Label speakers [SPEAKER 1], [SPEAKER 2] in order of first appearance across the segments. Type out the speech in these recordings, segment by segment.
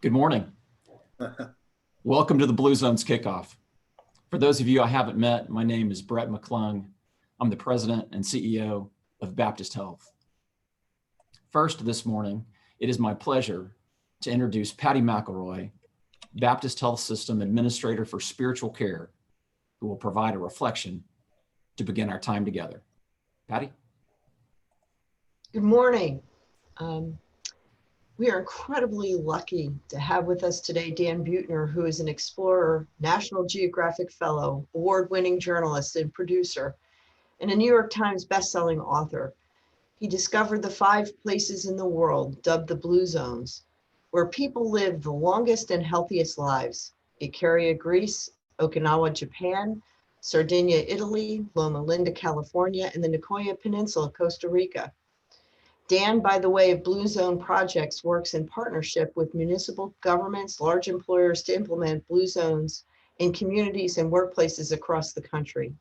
[SPEAKER 1] Good morning. Welcome to the Blue Zones Kickoff. For those of you I haven't met, my name is Brett McClung. I'm the president and CEO of Baptist Health. First this morning, it is my pleasure to introduce Patty McElroy, Baptist Health System Administrator for Spiritual Care, who will provide a reflection to begin our time together. Patty?
[SPEAKER 2] Good morning. We are incredibly lucky to have with us today Dan Buettner, who is an explorer, National Geographic Fellow, award-winning journalist and producer, and a New York Times bestselling author. He discovered the 5 places in the world, dubbed the Blue Zones, where people live the longest and healthiest lives: Ikaria, Greece; Okinawa, Japan; Sardinia, Italy; Loma Linda, California; and the Nicoya Peninsula, Costa Rica. Dan, by the way of Blue Zone projects, works in partnership with municipal governments, large employers to implement Blue Zones in communities and workplaces across the country.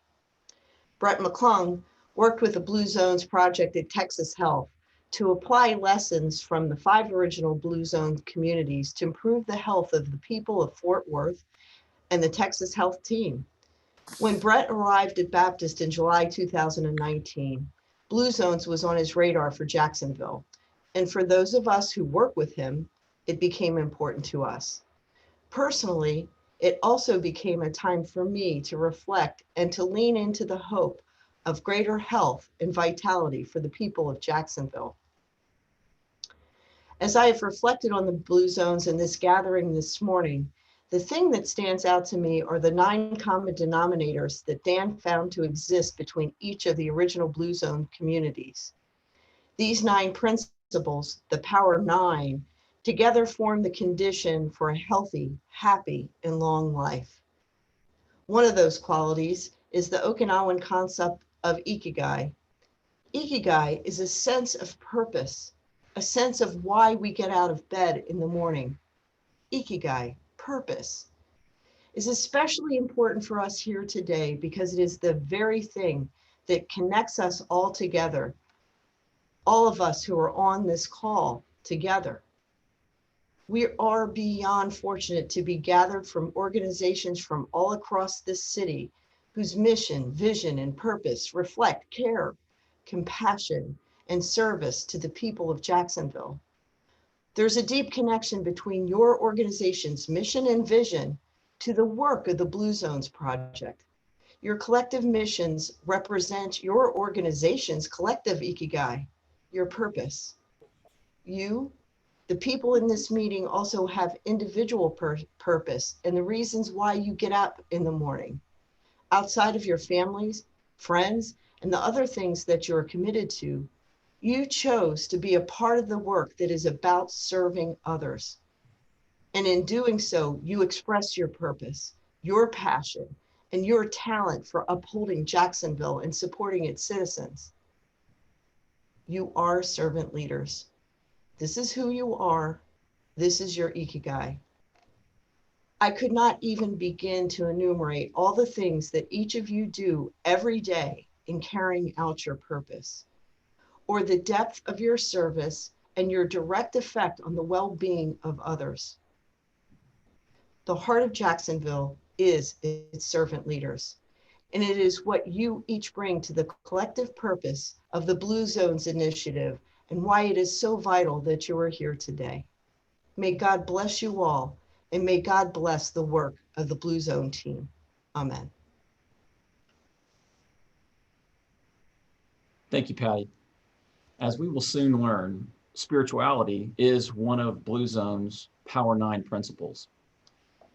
[SPEAKER 2] Brett McClung worked with the Blue Zones project at Texas Health to apply lessons from the 5 original Blue Zone communities to improve the health of the people of Fort Worth and the Texas Health team. When Brett arrived at Baptist in July 2019, Blue Zones was on his radar for Jacksonville. And for those of us who work with him, it became important to us. Personally, it also became a time for me to reflect and to lean into the hope of greater health and vitality for the people of Jacksonville. As I have reflected on the Blue Zones in this gathering this morning, the thing that stands out to me are the 9 common denominators that Dan found to exist between each of the original Blue Zone communities. These 9 principles, the Power 9, together form the condition for a healthy, happy, and long life. One of those qualities is the Okinawan concept of Ikigai. Ikigai is a sense of purpose, a sense of why we get out of bed in the morning. Ikigai, purpose, is especially important for us here today because it is the very thing that connects us all together, all of us who are on this call together. We are beyond fortunate to be gathered from organizations from all across this city whose mission, vision, and purpose reflect care, compassion, and service to the people of Jacksonville. There's a deep connection between your organization's mission and vision to the work of the Blue Zones Project. Your collective missions represent your organization's collective Ikigai, your purpose. You, the people in this meeting, also have individual purpose and the reasons why you get up in the morning. Outside of your families, friends, and the other things that you're committed to, you chose to be a part of the work that is about serving others. And in doing so, you express your purpose, your passion, and your talent for upholding Jacksonville and supporting its citizens. You are servant leaders. This is who you are. This is your Ikigai. I could not even begin to enumerate all the things that each of you do every day in carrying out your purpose, or the depth of your service and your direct effect on the well-being of others. The heart of Jacksonville is its servant leaders, and it is what you each bring to the collective purpose of the Blue Zones Initiative and why it is so vital that you are here today. May God bless you all, and may God bless the work of the Blue Zone team. Amen.
[SPEAKER 1] Thank you, Patty. As we will soon learn, spirituality is one of Blue Zone's Power 9 principles.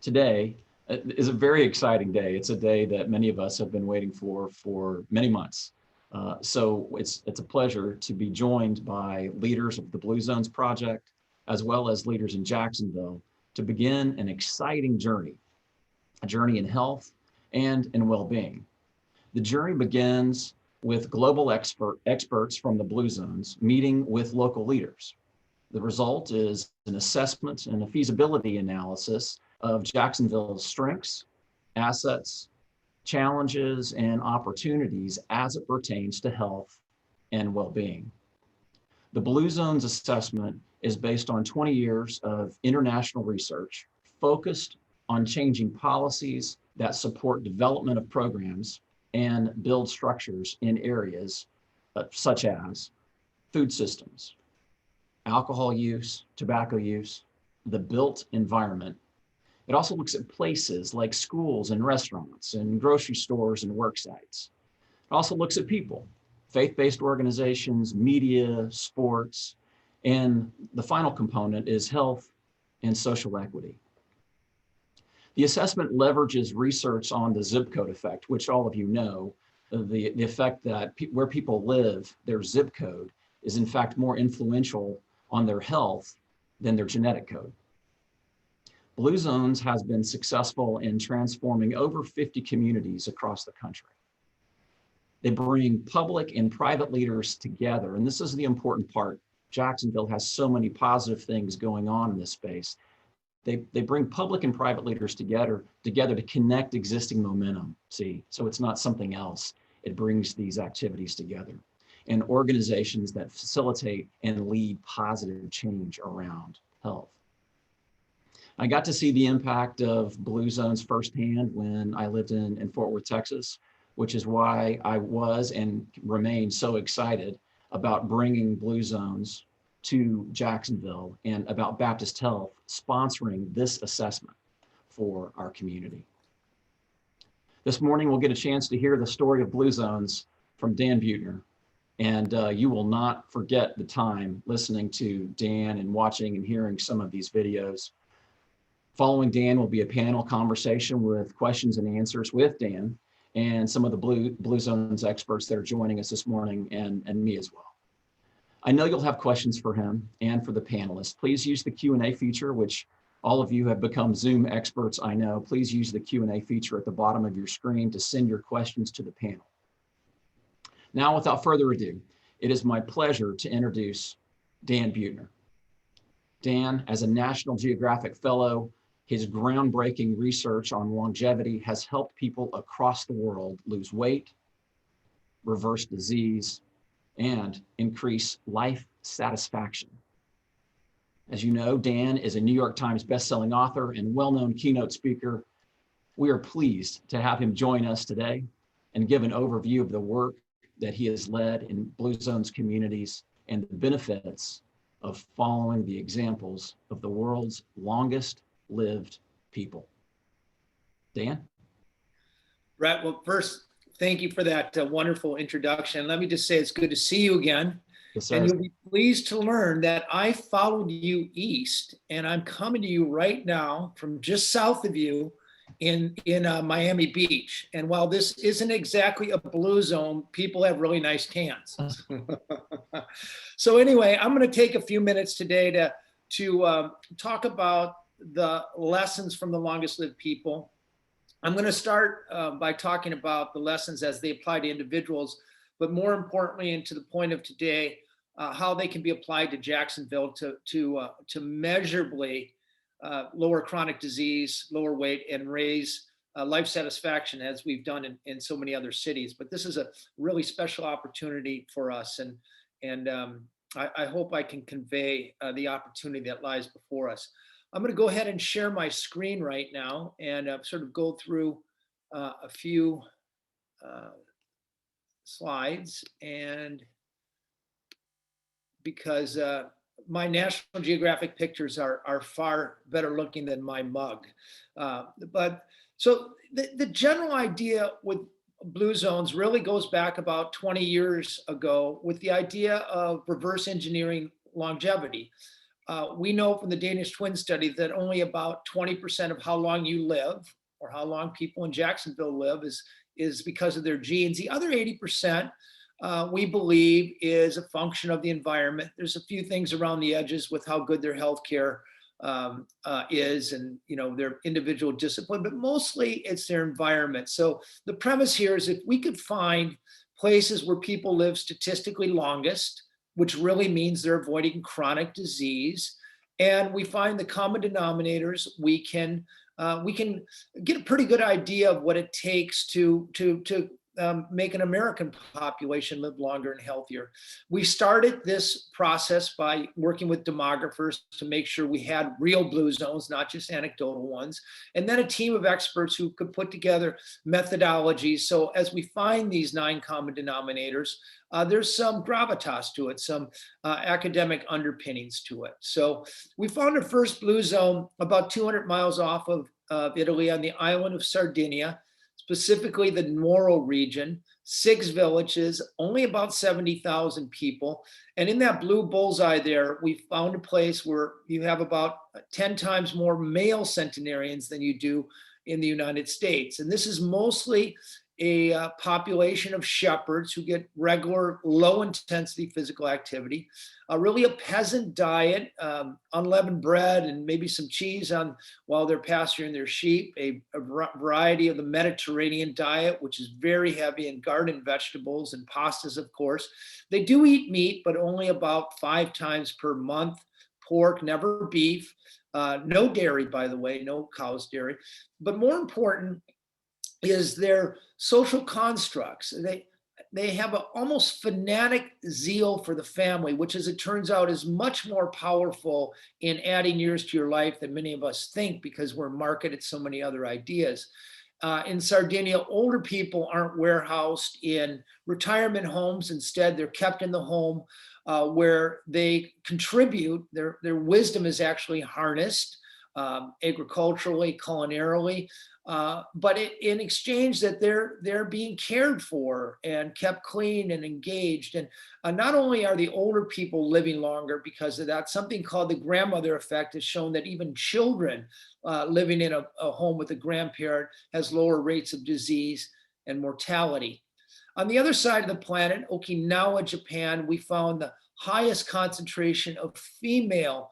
[SPEAKER 1] Today is a very exciting day. It's a day that many of us have been waiting for many months. So it's a pleasure to be joined by leaders of the Blue Zones Project, as well as leaders in Jacksonville, to begin an exciting journey, a journey in health and in well-being. The journey begins with global experts from the Blue Zones meeting with local leaders. The result is an assessment and a feasibility analysis of Jacksonville's strengths, assets, challenges, and opportunities as it pertains to health and well-being. The Blue Zones assessment is based on 20 years of international research focused on changing policies that support development of programs and build structures in areas such as food systems, alcohol use, tobacco use, the built environment. It also looks at places like schools and restaurants and grocery stores and work sites. It also looks at people, faith-based organizations, media, sports, and the final component is health and social equity. The assessment leverages research on the zip code effect, which all of you know, the effect that where people live, their zip code is in fact more influential on their health than their genetic code. Blue Zones has been successful in transforming over 50 communities across the country. They bring public and private leaders together, and this is the important part. Jacksonville has so many positive things going on in this space. They bring public and private leaders together to connect existing momentum, see? So it's not something else. It brings these activities together, and organizations that facilitate and lead positive change around health. I got to see the impact of Blue Zones firsthand when I lived in Fort Worth, Texas, which is why I was and remain so excited about bringing Blue Zones to Jacksonville and about Baptist Health sponsoring this assessment for our community. This morning, we'll get a chance to hear the story of Blue Zones from Dan Buettner. And you will not forget the time listening to Dan and watching and hearing some of these videos. Following Dan will be a panel conversation with questions and answers with Dan and some of the Blue Zones experts that are joining us this morning and me as well. I know you'll have questions for him and for the panelists. Please use the Q&A feature, which all of you have become Zoom experts, I know. Please use the Q&A feature at the bottom of your screen to send your questions to the panel. Now, without further ado, it is my pleasure to introduce Dan Buettner. Dan, as a National Geographic Fellow, his groundbreaking research on longevity has helped people across the world lose weight, reverse disease, and increase life satisfaction. As you know, Dan is a New York Times bestselling author and well-known keynote speaker. We are pleased to have him join us today and give an overview of the work that he has led in Blue Zones communities and the benefits of following the examples of the world's longest lived people. Dan?
[SPEAKER 3] Brett, well, first, thank you for that wonderful introduction. Let me just say it's good to see you again.
[SPEAKER 1] Yes, sir.
[SPEAKER 3] And you'll be pleased to learn that I followed you east, and I'm coming to you right now from just south of you in Miami Beach. And while this isn't exactly a blue zone, people have really nice tans. So anyway, I'm going to take a few minutes today to talk about the lessons from the longest lived people. I'm going to start by talking about the lessons as they apply to individuals, but more importantly, and to the point of today, how they can be applied to Jacksonville to measurably lower chronic disease, lower weight, and raise life satisfaction as we've done in so many other cities. But this is a really special opportunity for us, and I hope I can convey the opportunity that lies before us. I'm going to go ahead and share my screen right now and sort of go through a few slides, and because my National Geographic pictures are far better looking than my mug. But so the general idea with Blue Zones really goes back about 20 years ago with the idea of reverse engineering longevity. We know from the Danish twin study that only about 20% of how long you live or how long people in Jacksonville live is because of their genes. The other 80%, we believe, is a function of the environment. There's a few things around the edges with how good their healthcare is and their individual discipline, but mostly it's their environment. So the premise here is if we could find places where people live statistically longest, which really means they're avoiding chronic disease, and we find the common denominators, we can get a pretty good idea of what it takes to make an American population live longer and healthier. We started this process by working with demographers to make sure we had real blue zones, not just anecdotal ones, and then a team of experts who could put together methodologies. So as we find these 9 common denominators, there's some gravitas to it, some academic underpinnings to it. So we found our first blue zone about 200 miles off of Italy on the island of Sardinia, specifically the Nuoro region, 6 villages, only about 70,000 people. And in that blue bullseye there, we found a place where you have about 10 times more male centenarians than you do in the United States. And this is mostly a population of shepherds who get regular low intensity physical activity, really a peasant diet, unleavened bread and maybe some cheese on while they're pasturing their sheep, a variety of the Mediterranean diet, which is very heavy in garden vegetables and pastas, of course. They do eat meat, but only about 5 times per month, pork, never beef, no dairy, by the way, no cow's dairy. But more important is their social constructs. They have an almost fanatic zeal for the family, which, as it turns out, is much more powerful in adding years to your life than many of us think, because we're marketed so many other ideas. In Sardinia, older people aren't warehoused in retirement homes. Instead, they're kept in the home where they contribute. Their wisdom is actually harnessed agriculturally, culinarily, but in exchange that they're being cared for and kept clean and engaged. And not only are the older people living longer because of that, something called the grandmother effect has shown that even children living in a home with a grandparent has lower rates of disease and mortality. On the other side of the planet, Okinawa, Japan, we found the highest concentration of female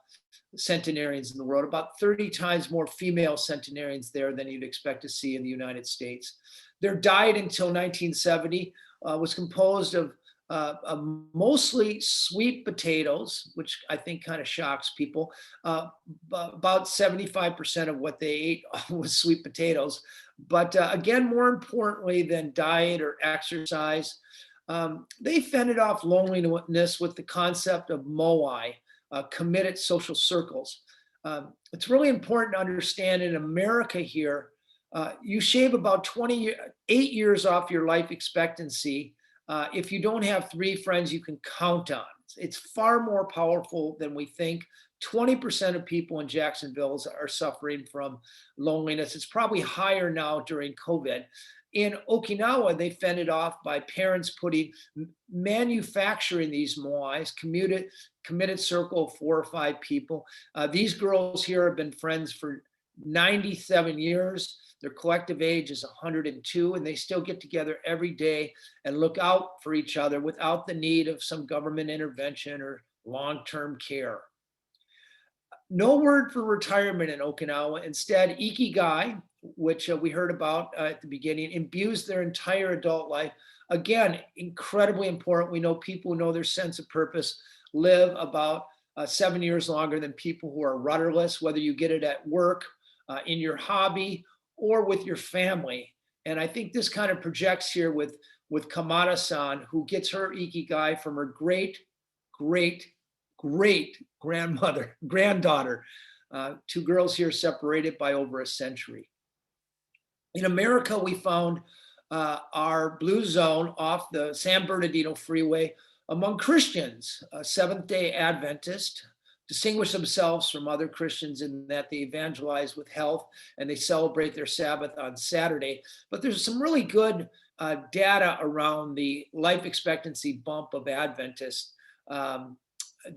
[SPEAKER 3] centenarians in the world, about 30 times more female centenarians there than you'd expect to see in the United States. Their diet until 1970 was composed of mostly sweet potatoes, which I think kind of shocks people. About 75% of what they ate was sweet potatoes. But again, more importantly than diet or exercise, they fended off loneliness with the concept of moai, committed social circles. It's really important to understand in America here, you shave about 8 years off your life expectancy if you don't have 3 friends you can count on. It's far more powerful than we think. 20% of people in Jacksonville are suffering from loneliness. It's probably higher now during COVID. In Okinawa, they fended off by parents manufacturing these moais, committed circle of 4 or 5 people. These girls here have been friends for 97 years. Their collective age is 102, and they still get together every day and look out for each other without the need of some government intervention or long-term care. No word for retirement in Okinawa. Instead, ikigai, which we heard about at the beginning, imbues their entire adult life. Again, incredibly important. We know people who know their sense of purpose live about 7 years longer than people who are rudderless, whether you get it at work, in your hobby, or with your family. And I think this kind of projects here with Kamada-san, who gets her ikigai from her great granddaughter, 2 girls here separated by over a century. In America, we found our blue zone off the San Bernardino Freeway among Christians. Seventh-day Adventists distinguish themselves from other Christians in that they evangelize with health and they celebrate their Sabbath on Saturday. But there's some really good data around the life expectancy bump of Adventists. The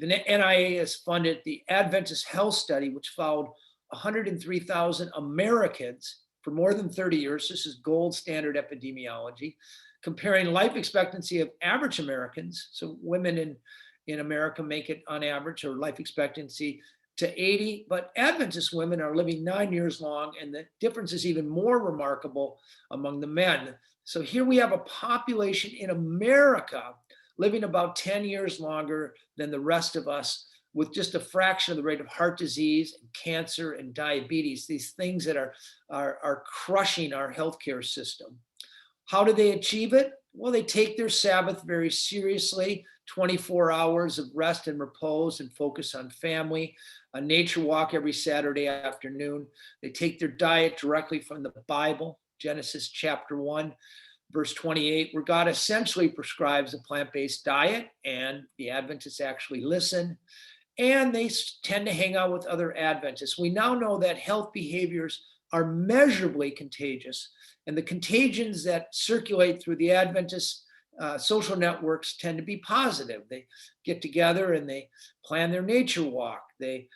[SPEAKER 3] NIA has funded the Adventist Health Study, which followed 103,000 Americans for more than 30 years. This is gold standard epidemiology, comparing life expectancy of average Americans. So women in America make it on average, or life expectancy, to 80, but Adventist women are living 9 years long, and the difference is even more remarkable among the men. So here we have a population in America living about 10 years longer than the rest of us, with just a fraction of the rate of heart disease and cancer and diabetes, these things that are crushing our healthcare system. How do they achieve it? Well, they take their Sabbath very seriously, 24 hours of rest and repose and focus on family, a nature walk every Saturday afternoon. They take their diet directly from the Bible, Genesis chapter 1, verse 28, where God essentially prescribes a plant-based diet, and the Adventists actually listen. And they tend to hang out with other Adventists. We now know that health behaviors are measurably contagious, and the contagions that circulate through the Adventist social networks tend to be positive. They get together and they plan their nature walk. They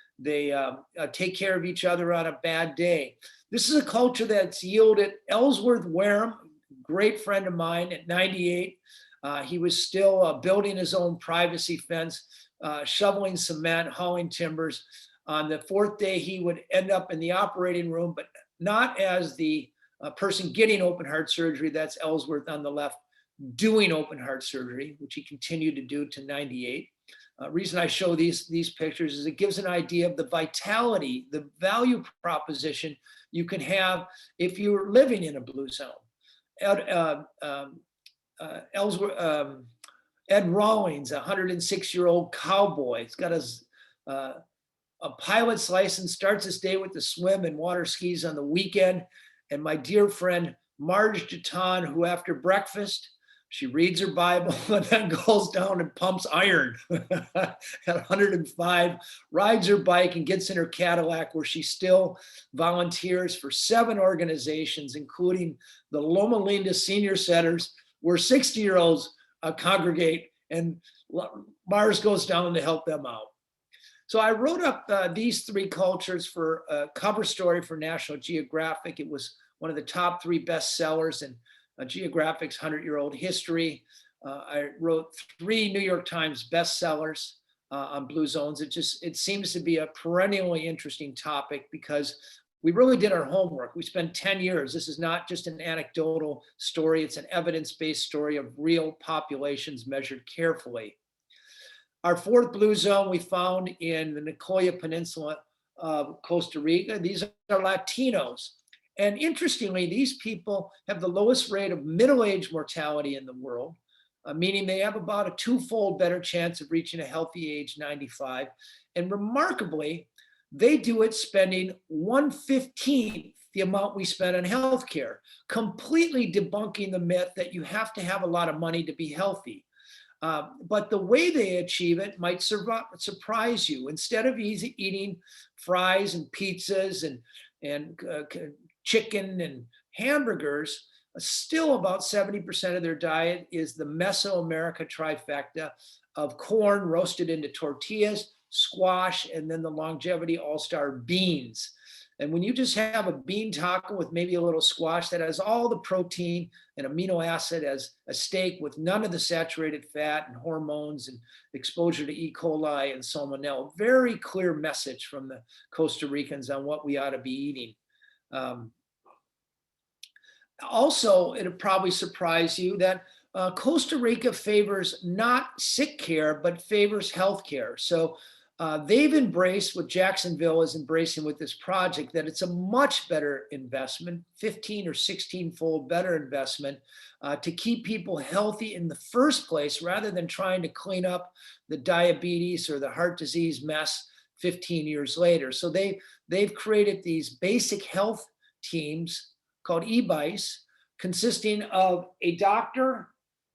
[SPEAKER 3] take care of each other on a bad day. This is a culture that's yielded Ellsworth Wareham, great friend of mine, at 98. He was still building his own privacy fence, shoveling cement, hauling timbers. On the fourth day, he would end up in the operating room, but not as the person getting open heart surgery. That's Ellsworth on the left, doing open heart surgery, which he continued to do to 98. Reason I show these pictures is it gives an idea of the vitality, the value proposition you can have if you're living in a blue zone. Ed Rawlings, a 106-year-old cowboy, he's got a pilot's license, starts his day with the swim and water skis on the weekend. And my dear friend, Marge Jeton, who after breakfast, she reads her Bible and then goes down and pumps iron at 105, rides her bike and gets in her Cadillac, where she still volunteers for 7 organizations, including the Loma Linda Senior Centers, where 60-year-olds congregate, and Mars goes down to help them out. So I wrote up these 3 cultures for a cover story for National Geographic. It was one of the top 3 bestsellers in Geographic's 100-year-old history. I wrote 3 New York Times bestsellers on blue zones. It seems to be a perennially interesting topic because we really did our homework. We spent 10 years. This is not just an anecdotal story. It's an evidence-based story of real populations measured carefully. Our 4th blue zone we found in the Nicoya Peninsula of Costa Rica. These are Latinos. And interestingly, these people have the lowest rate of middle-age mortality in the world, meaning they have about a 2-fold better chance of reaching a healthy age, 95. And remarkably, they do it spending 1/15 the amount we spend on healthcare, completely debunking the myth that you have to have a lot of money to be healthy. But the way they achieve it might surprise you. Instead of eating fries and pizzas and chicken and hamburgers, still about 70% of their diet is the Mesoamerica trifecta of corn roasted into tortillas, squash, and then the longevity all-star beans. And when you just have a bean taco with maybe a little squash, that has all the protein and amino acid as a steak with none of the saturated fat and hormones and exposure to E. coli and salmonella. Very clear message from the Costa Ricans on what we ought to be eating. Also, it'll probably surprise you that Costa Rica favors not sick care, but favors healthcare. So they've embraced what Jacksonville is embracing with this project, that it's a much better investment, 15 or 16-fold better investment to keep people healthy in the first place, rather than trying to clean up the diabetes or the heart disease mess 15 years later. So they've created these basic health teams called eBICE, consisting of a doctor,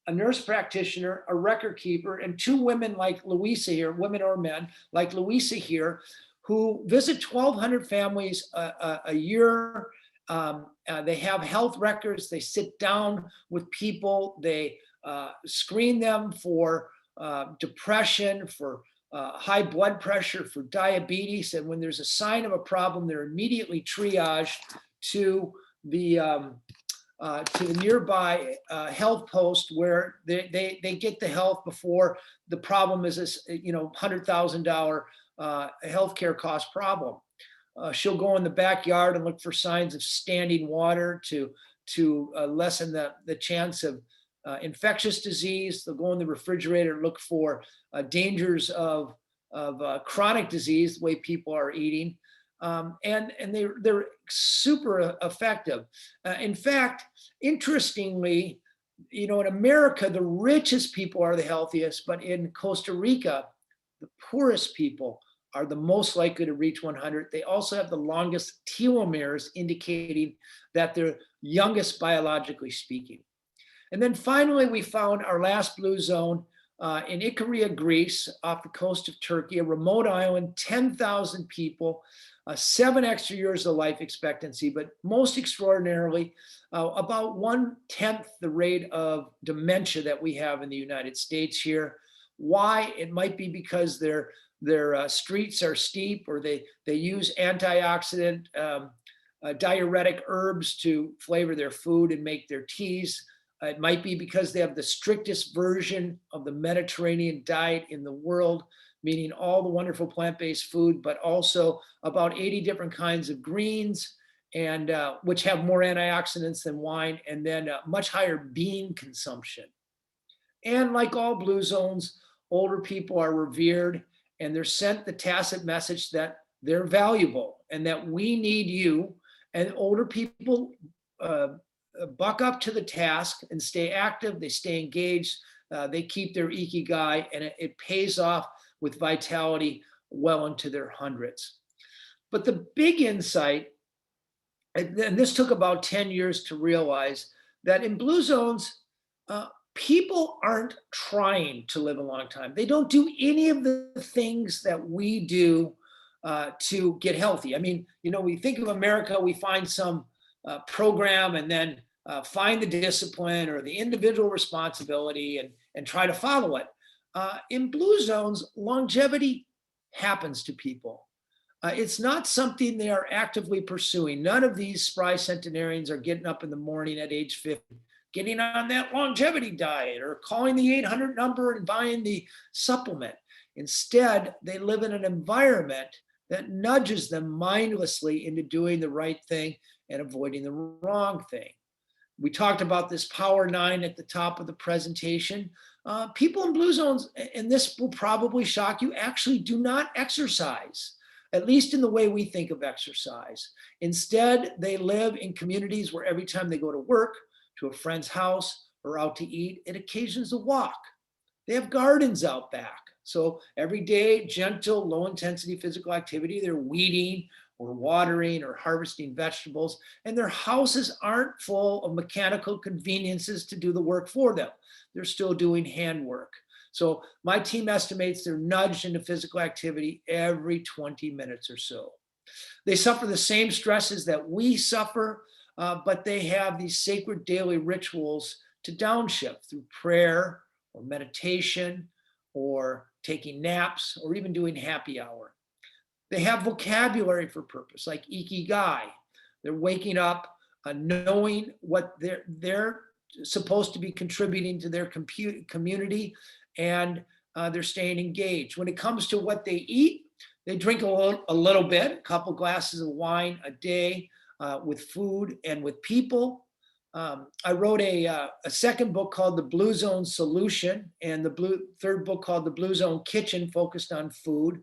[SPEAKER 3] a nurse practitioner, a record keeper, and 2 women like Louisa here, women or men, like Louisa here, who visit 1,200 families a year. They have health records. They sit down with people. They screen them for depression, for high blood pressure, for diabetes. And when there's a sign of a problem, they're immediately triaged to the nearby health post, where they get the health before the problem is this, $100,000 healthcare cost problem. She'll go in the backyard and look for signs of standing water to lessen the chance of infectious disease. They'll go in the refrigerator and look for dangers of chronic disease, the way people are eating. And they're super effective. In fact, interestingly, in America, the richest people are the healthiest, but in Costa Rica, the poorest people are the most likely to reach 100. They also have the longest telomeres, indicating that they're youngest biologically speaking. And then finally, we found our last blue zone in Ikaria, Greece, off the coast of Turkey, a remote island, 10,000 people, 7 extra years of life expectancy, but most extraordinarily, about 1/10 the rate of dementia that we have in the United States here. Why? It might be because their streets are steep, or they use antioxidant diuretic herbs to flavor their food and make their teas. It might be because they have the strictest version of the Mediterranean diet in the world, meaning all the wonderful plant-based food, but also about 80 different kinds of greens, and which have more antioxidants than wine, and then much higher bean consumption. And like all blue zones, older people are revered, and they're sent the tacit message that they're valuable and that we need you. And older people buck up to the task and stay active. They stay engaged. They keep their ikigai, and it pays off with vitality well into their hundreds. But the big insight, and this took about 10 years to realize, that in blue zones, people aren't trying to live a long time. They don't do any of the things that we do to get healthy. I mean, we think of America, we find some program and then find the discipline or the individual responsibility and try to follow it. In blue zones, longevity happens to people. It's not something they are actively pursuing. None of these spry centenarians are getting up in the morning at age 50, getting on that longevity diet or calling the 800 number and buying the supplement. Instead, they live in an environment that nudges them mindlessly into doing the right thing and avoiding the wrong thing. We talked about this Power 9 at the top of the presentation. People in blue zones, and this will probably shock you, actually do not exercise, at least in the way we think of exercise. Instead, they live in communities where every time they go to work, to a friend's house, or out to eat, it occasions a walk. They have gardens out back. So every day, gentle, low intensity physical activity, they're weeding or watering or harvesting vegetables, and their houses aren't full of mechanical conveniences to do the work for them. They're still doing handwork. So my team estimates they're nudged into physical activity every 20 minutes or so. They suffer the same stresses that we suffer, but they have these sacred daily rituals to downshift through prayer or meditation or taking naps or even doing happy hour. They have vocabulary for purpose, like ikigai. They're waking up knowing what they're supposed to be contributing to their community, and they're staying engaged. When it comes to what they eat, they drink a little bit, a couple glasses of wine a day with food and with people. I wrote a second book called The Blue Zone Solution, and the third book called The Blue Zone Kitchen, focused on food.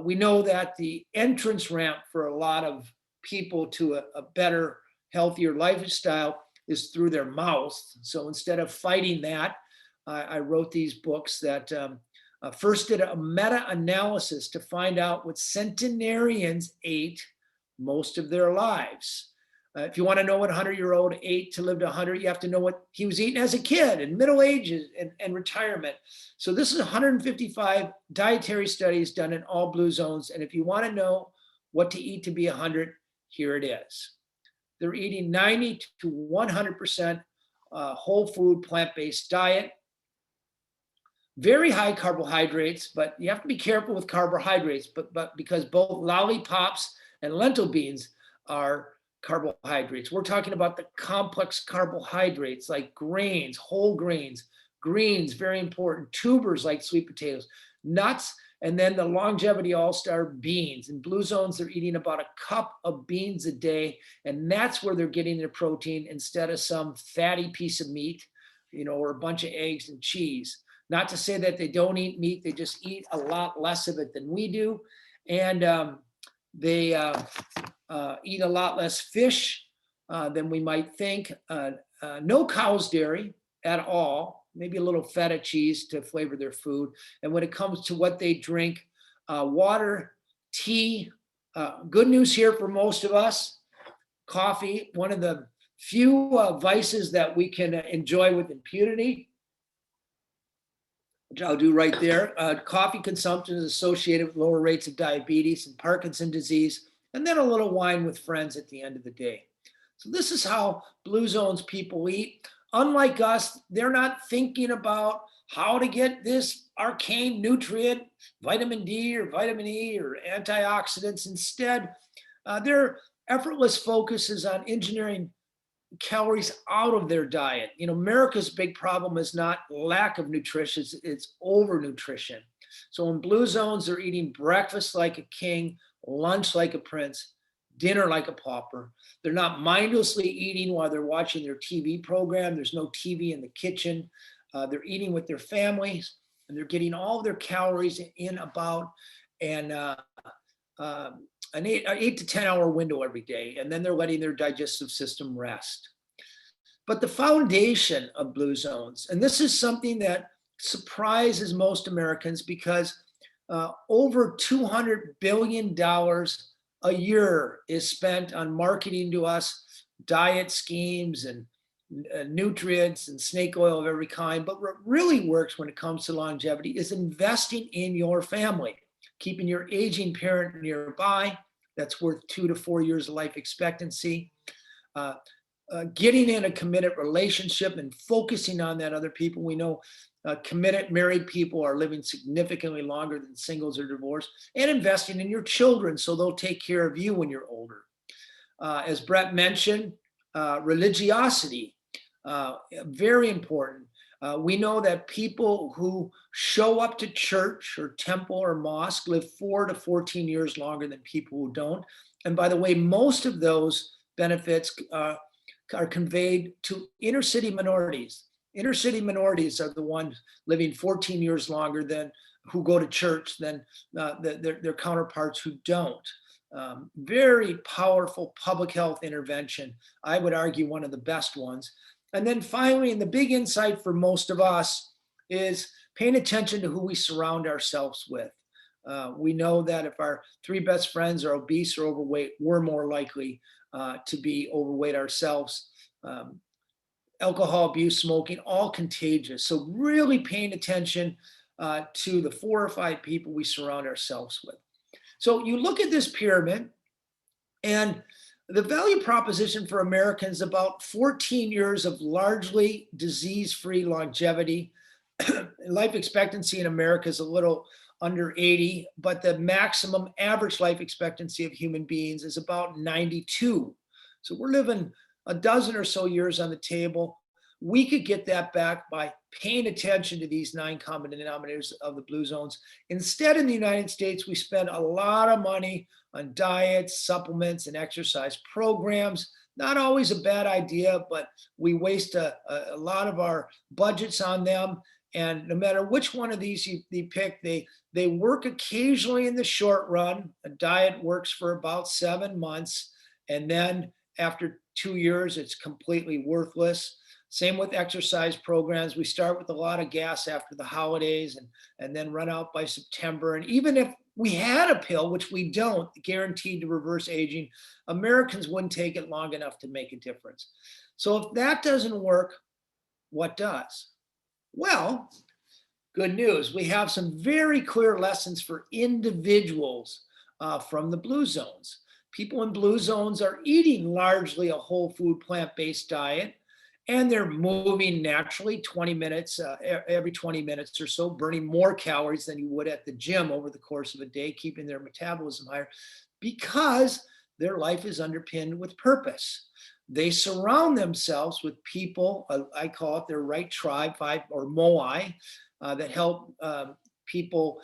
[SPEAKER 3] We know that the entrance ramp for a lot of people to a better, healthier lifestyle is through their mouth. So instead of fighting that, I wrote these books that first did a meta-analysis to find out what centenarians ate most of their lives. If you want to know what a 100-year-old ate to live to 100, you have to know what he was eating as a kid and middle ages and retirement. So this is 155 dietary studies done in all blue zones. And if you want to know what to eat to be 100, here it is. They're eating 90 to 100% whole food, plant-based diet. Very high carbohydrates, but you have to be careful with carbohydrates, but because both lollipops and lentil beans are carbohydrates. We're talking about the complex carbohydrates like grains, whole grains, greens, very important, tubers like sweet potatoes, nuts, and then the longevity all-star beans. In blue zones, they're eating about a cup of beans a day, and that's where they're getting their protein instead of some fatty piece of meat, or a bunch of eggs and cheese. Not to say that they don't eat meat, they just eat a lot less of it than we do. And They eat a lot less fish than we might think. No cow's dairy at all, maybe a little feta cheese to flavor their food. And when it comes to what they drink, water, tea, good news here for most of us, coffee, one of the few vices that we can enjoy with impunity, which I'll do right there. Coffee consumption is associated with lower rates of diabetes and Parkinson's disease, and then a little wine with friends at the end of the day. So this is how Blue Zones people eat. Unlike us, they're not thinking about how to get this arcane nutrient, vitamin D or vitamin E or antioxidants. Instead, their effortless focus is on engineering calories out of their diet. You know, America's big problem is not lack of nutrition, it's overnutrition. So in Blue Zones, they're eating breakfast like a king, lunch like a prince, dinner like a pauper. They're not mindlessly eating while they're watching their TV program. There's no TV in the kitchen. They're eating with their families, and they're getting all of their calories in about an 8 to 10 hour window every day, and then they're letting their digestive system rest. But the foundation of Blue Zones, and this is something that surprises most Americans because over $200 billion a year is spent on marketing to us diet schemes and nutrients and snake oil of every kind. But what really works when it comes to longevity is investing in your family, keeping your aging parent nearby. That's worth 2 to 4 years of life expectancy. Getting in a committed relationship and focusing on that other people. We know committed married people are living significantly longer than singles or divorced, and investing in your children so they'll take care of you when you're older. As Brett mentioned, religiosity, very important. We know that people who show up to church or temple or mosque live 4 to 14 years longer than people who don't. And by the way, most of those benefits are conveyed to inner city minorities. Inner city minorities are the ones living 14 years longer than who go to church than their counterparts who don't. Very powerful public health intervention. I would argue one of the best ones. And then finally, and the big insight for most of us is paying attention to who we surround ourselves with. We know that if our 3 best friends are obese or overweight, we're more likely to be overweight ourselves. Alcohol abuse, smoking, all contagious. So really paying attention to the 4 or 5 people we surround ourselves with. So you look at this pyramid, and the value proposition for Americans, about 14 years of largely disease-free longevity. Life expectancy in America is a little under 80, but the maximum average life expectancy of human beings is about 92. So we're living a dozen or so years on the table. We could get that back by paying attention to these 9 common denominators of the Blue Zones. Instead, in the United States, we spend a lot of money on diets, supplements, and exercise programs. Not always a bad idea, but we waste a lot of our budgets on them. And no matter which one of these you pick, they work occasionally in the short run. A diet works for about 7 months. And then after 2 years, it's completely worthless. Same with exercise programs. We start with a lot of gas after the holidays and then run out by September. And even if we had a pill, which we don't, guaranteed to reverse aging, Americans wouldn't take it long enough to make a difference. So if that doesn't work, what does? Well, good news. We have some very clear lessons for individuals from the Blue Zones. People in Blue Zones are eating largely a whole food, plant-based diet, and they're moving naturally 20 minutes, every 20 minutes or so, burning more calories than you would at the gym over the course of a day, keeping their metabolism higher because their life is underpinned with purpose. They surround themselves with people, I call it their right tribe, 5 or MOI, that help people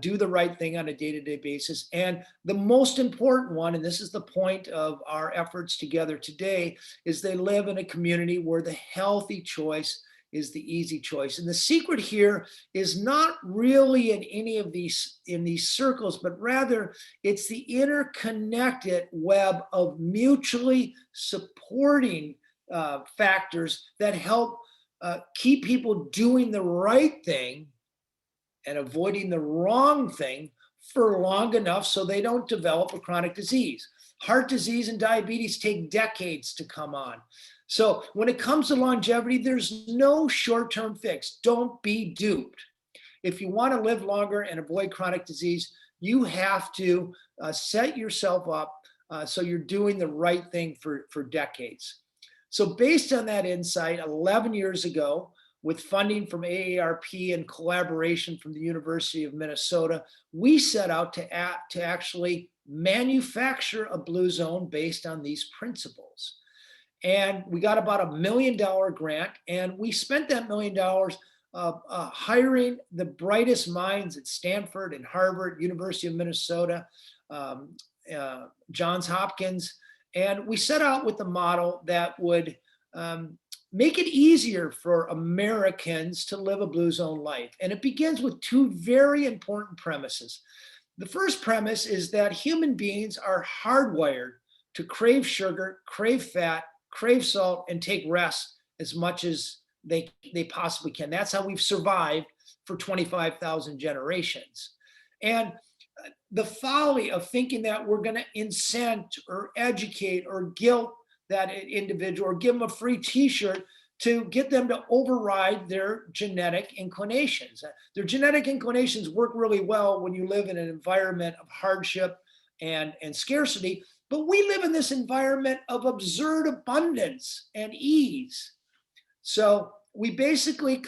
[SPEAKER 3] do the right thing on a day-to-day basis. And the most important one, and this is the point of our efforts together today, is they live in a community where the healthy choice is the easy choice. And the secret here is not really in any of these circles, but rather it's the interconnected web of mutually supporting factors that help keep people doing the right thing and avoiding the wrong thing for long enough so they don't develop a chronic disease. Heart disease and diabetes take decades to come on. So when it comes to longevity, there's no short-term fix. Don't be duped. If you want to live longer and avoid chronic disease, you have to set yourself up so you're doing the right thing for decades. So based on that insight, 11 years ago, with funding from AARP and collaboration from the University of Minnesota, we set out to actually manufacture a Blue Zone based on these principles. And we got about $1 million grant, and we spent that $1 million hiring the brightest minds at Stanford and Harvard, University of Minnesota, Johns Hopkins. And we set out with a model that would make it easier for Americans to live a Blue Zone life. And it begins with two very important premises. The first premise is that human beings are hardwired to crave sugar, crave fat, crave salt, and take rest as much as they possibly can. That's how we've survived for 25,000 generations. And the folly of thinking that we're going to incent or educate or guilt that individual or give them a free t-shirt to get them to override their genetic inclinations. Their genetic inclinations work really well when you live in an environment of hardship and scarcity, but we live in this environment of absurd abundance and ease. So we basically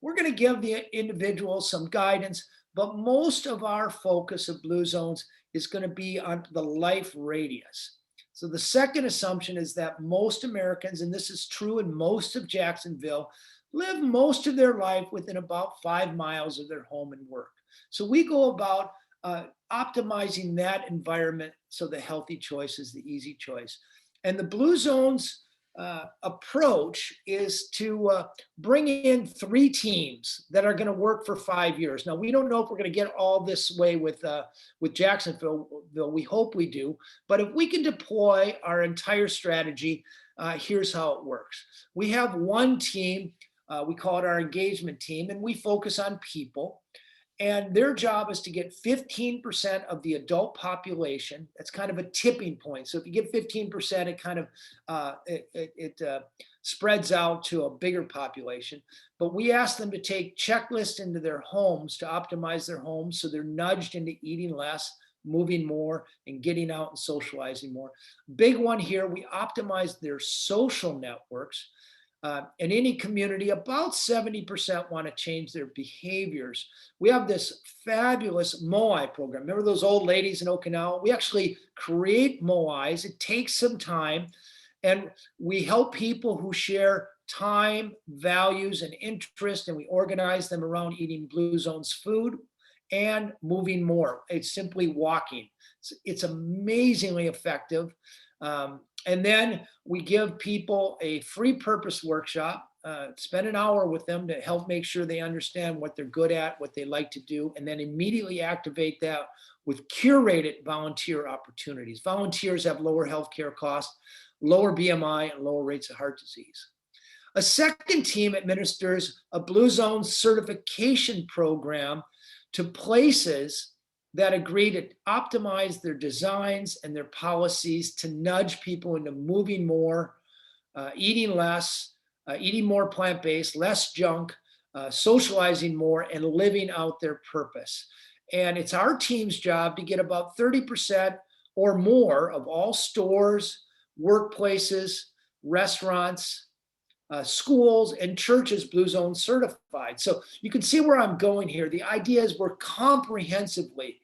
[SPEAKER 3] we're going to give the individual some guidance, but most of our focus of Blue Zones is going to be on the life radius. So the second assumption is that most Americans, and this is true in most of Jacksonville, live most of their life within about 5 miles of their home and work. So we go about optimizing that environment so the healthy choice is the easy choice. And the Blue Zones approach is to bring in 3 teams that are going to work for 5 years. Now, we don't know if we're going to get all this way with Jacksonville. We hope we do. But if we can deploy our entire strategy, here's how it works. We have one team, we call it our engagement team, and we focus on people. And their job is to get 15% of the adult population. That's kind of a tipping point. So if you get 15%, it kind of spreads out to a bigger population. But we ask them to take checklists into their homes to optimize their homes, so they're nudged into eating less, moving more, and getting out and socializing more. Big one here, we optimize their social networks. In any community, about 70% want to change their behaviors. We have this fabulous Moai program. Remember those old ladies in Okinawa? We actually create Moais. It takes some time, and we help people who share time, values, and interest, and we organize them around eating Blue Zones food and moving more. It's simply walking. It's amazingly effective. And then we give people a free purpose workshop, spend an hour with them to help make sure they understand what they're good at, what they like to do, and then immediately activate that with curated volunteer opportunities. Volunteers have lower healthcare costs, lower BMI, and lower rates of heart disease. A second team administers a Blue Zone certification program to places that agree to optimize their designs and their policies to nudge people into moving more, eating less, eating more plant-based, less junk, socializing more, and living out their purpose. And it's our team's job to get about 30% or more of all stores, workplaces, restaurants, schools, and churches Blue Zone certified. So you can see where I'm going here. The idea is we're comprehensively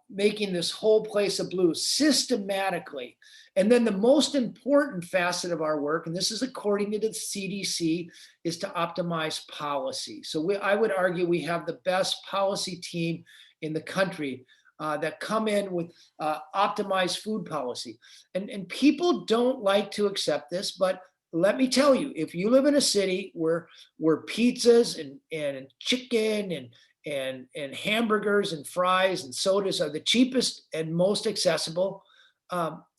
[SPEAKER 3] making this whole place a blue systematically. And then the most important facet of our work, and this is according to the CDC, is to optimize policy. So I would argue we have the best policy team in the country that come in with optimized food policy. And people don't like to accept this, but let me tell you, if you live in a city where pizzas and chicken and hamburgers and fries and sodas are the cheapest and most accessible,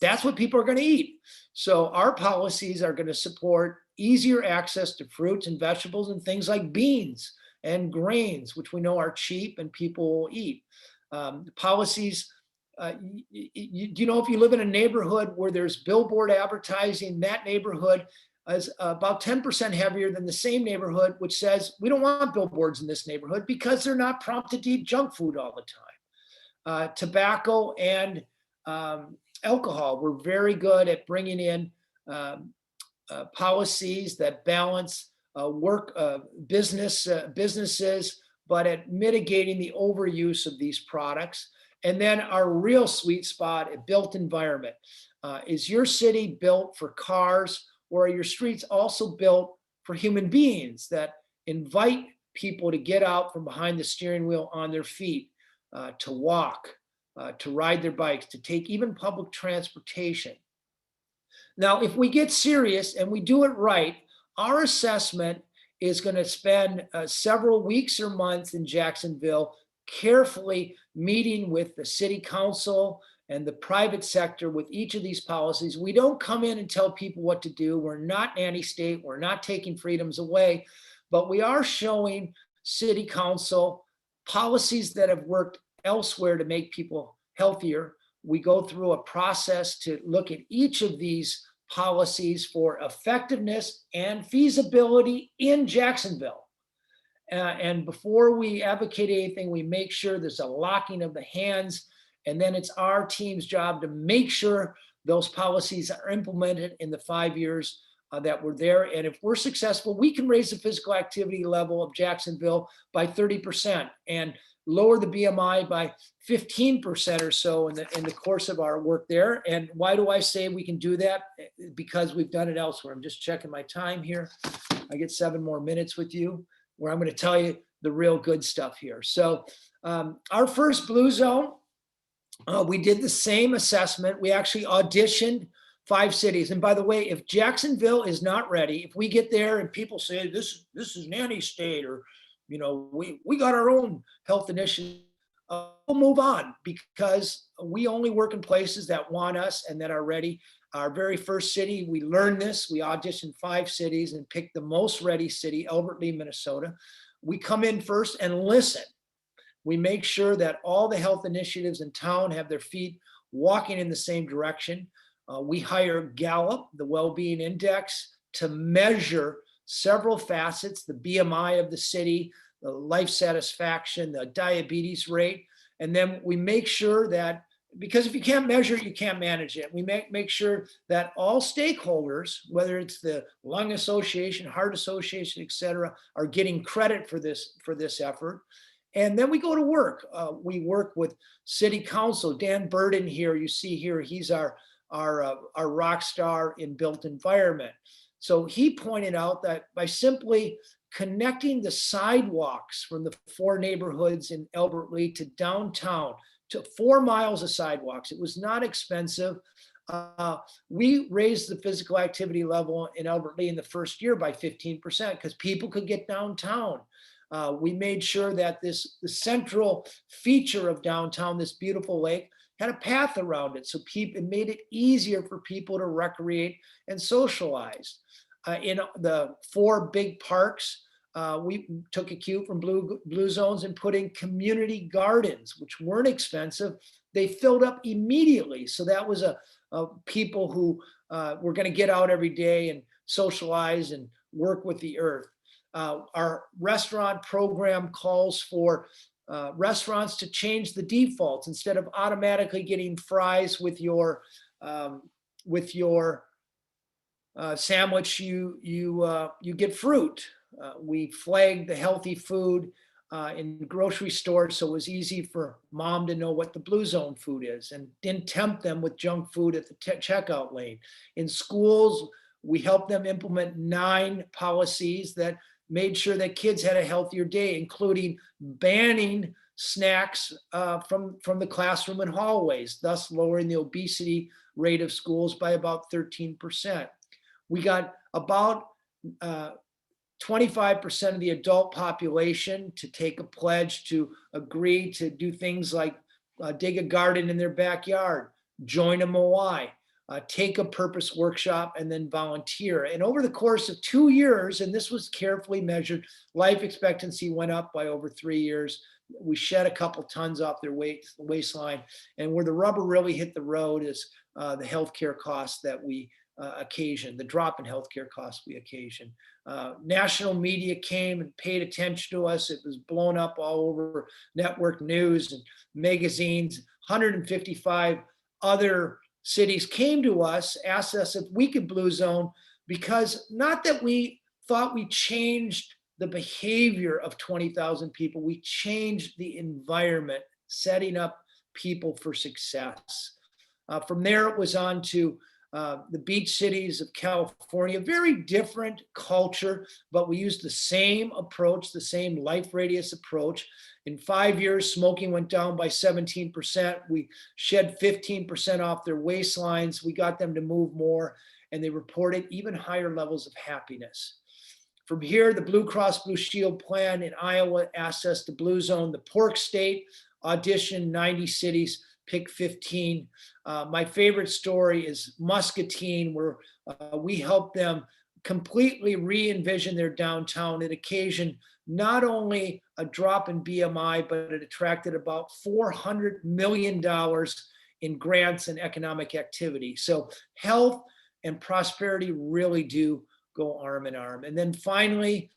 [SPEAKER 3] that's what people are going to eat. So our policies are going to support easier access to fruits and vegetables and things like beans and grains, which we know are cheap and people will eat. Policies, you know, if you live in a neighborhood where there's billboard advertising, that neighborhood is about 10% heavier than the same neighborhood, which says we don't want billboards in this neighborhood because they're not prompted to eat junk food all the time. Tobacco and alcohol, we're very good at bringing in policies that balance businesses, but at mitigating the overuse of these products. And then our real sweet spot, a built environment. Is your city built for cars, or are your streets also built for human beings that invite people to get out from behind the steering wheel on their feet, to walk, to ride their bikes, to take even public transportation? Now, if we get serious and we do it right, our assessment is going to spend several weeks or months in Jacksonville carefully meeting with the city council and the private sector with each of these policies. We don't come in and tell people what to do. We're not anti-state. We're not taking freedoms away, but we are showing city council policies that have worked elsewhere to make people healthier. We go through a process to look at each of these policies for effectiveness and feasibility in Jacksonville. And before we advocate anything, we make sure there's a locking of the hands, and then it's our team's job to make sure those policies are implemented in the 5 years that we're there. And if we're successful, we can raise the physical activity level of Jacksonville by 30% and lower the BMI by 15% or so in the course of our work there. And why do I say we can do that? Because we've done it elsewhere. I'm just checking my time here. I get 7 more minutes with you, where I'm going to tell you the real good stuff here. So our first Blue Zone, we did the same assessment. We actually auditioned 5 cities. And by the way, if Jacksonville is not ready, if we get there and people say this is nanny state, or you know, we got our own health initiative, we'll move on, because we only work in places that want us and that are ready. Our very first city, we learned this. We auditioned 5 cities and picked the most ready city, Albert Lea, Minnesota. We come in first and listen. We make sure that all the health initiatives in town have their feet walking in the same direction. We hire Gallup, the Wellbeing Index, to measure several facets: the BMI of the city, the life satisfaction, the diabetes rate. And then we make sure that, because if you can't measure it, you can't manage it. We make sure that all stakeholders, whether it's the Lung Association, Heart Association, et cetera, are getting credit for this effort. And then we go to work. We work with City Council. Dan Buettner here, you see here, he's our rock star in built environment. So he pointed out that by simply connecting the sidewalks from the 4 neighborhoods in Albert Lea to downtown, to 4 miles of sidewalks, it was not expensive. We raised the physical activity level in Albert Lea in the first year by 15% because people could get downtown. We made sure that the central feature of downtown, this beautiful lake, had a path around it. So it made it easier for people to recreate and socialize. In the 4 big parks, we took a cue from Blue Zones and put in community gardens, which weren't expensive. They filled up immediately. So that was a people who were going to get out every day and socialize and work with the earth. Our restaurant program calls for restaurants to change the defaults. Instead of automatically getting fries with your sandwich, you get fruit. We flagged the healthy food in the grocery stores, so it was easy for mom to know what the Blue Zone food is, and didn't tempt them with junk food at the checkout lane. In schools, we helped them implement 9 policies that made sure that kids had a healthier day, including banning snacks from the classroom and hallways, thus lowering the obesity rate of schools by about 13%. We got about 25% of the adult population to take a pledge to agree to do things like dig a garden in their backyard, join a Moai, take a purpose workshop, and then volunteer. And over the course of 2 years, and this was carefully measured, life expectancy went up by over 3 years. We shed a couple tons off their waistline. And where the rubber really hit the road is the healthcare costs that we occasion, the drop in healthcare costs we occasion. National media came and paid attention to us. It was blown up all over network news and magazines. 155 other cities came to us, asked us if we could Blue Zone, because not that we thought we changed the behavior of 20,000 people, we changed the environment, setting up people for success. From there, it was on to the beach cities of California, very different culture, but we used the same approach, the same life radius approach. In 5 years, smoking went down by 17%. We shed 15% off their waistlines. We got them to move more, and they reported even higher levels of happiness. From here, the Blue Cross Blue Shield plan in Iowa asked us to Blue Zone the pork state, audition 90 cities, pick 15. My favorite story is Muscatine, where we helped them completely re-envision their downtown. It occasioned not only a drop in BMI, but it attracted about $400 million in grants and economic activity. So health and prosperity really do go arm in arm. And then finally,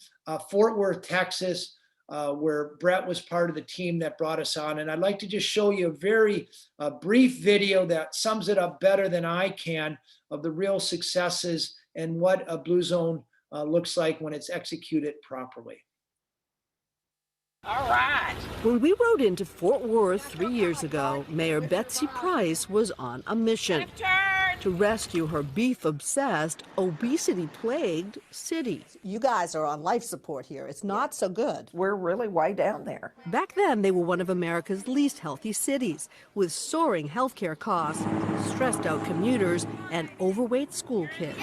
[SPEAKER 3] Fort Worth, Texas, where Brett was part of the team that brought us on. And I'd like to just show you a very brief video that sums it up better than I can of the real successes and what a Blue Zone looks like when it's executed properly.
[SPEAKER 4] All right.
[SPEAKER 5] When we rode into Fort Worth 3 years ago, Mayor Betsy Price was on a mission
[SPEAKER 4] Left turn.
[SPEAKER 5] to rescue her beef-obsessed, obesity-plagued city.
[SPEAKER 6] You guys are on life support here. It's not so good.
[SPEAKER 4] We're really way down there.
[SPEAKER 5] Back then, they were one of America's least healthy cities, with soaring healthcare costs, stressed-out commuters, and overweight school kids.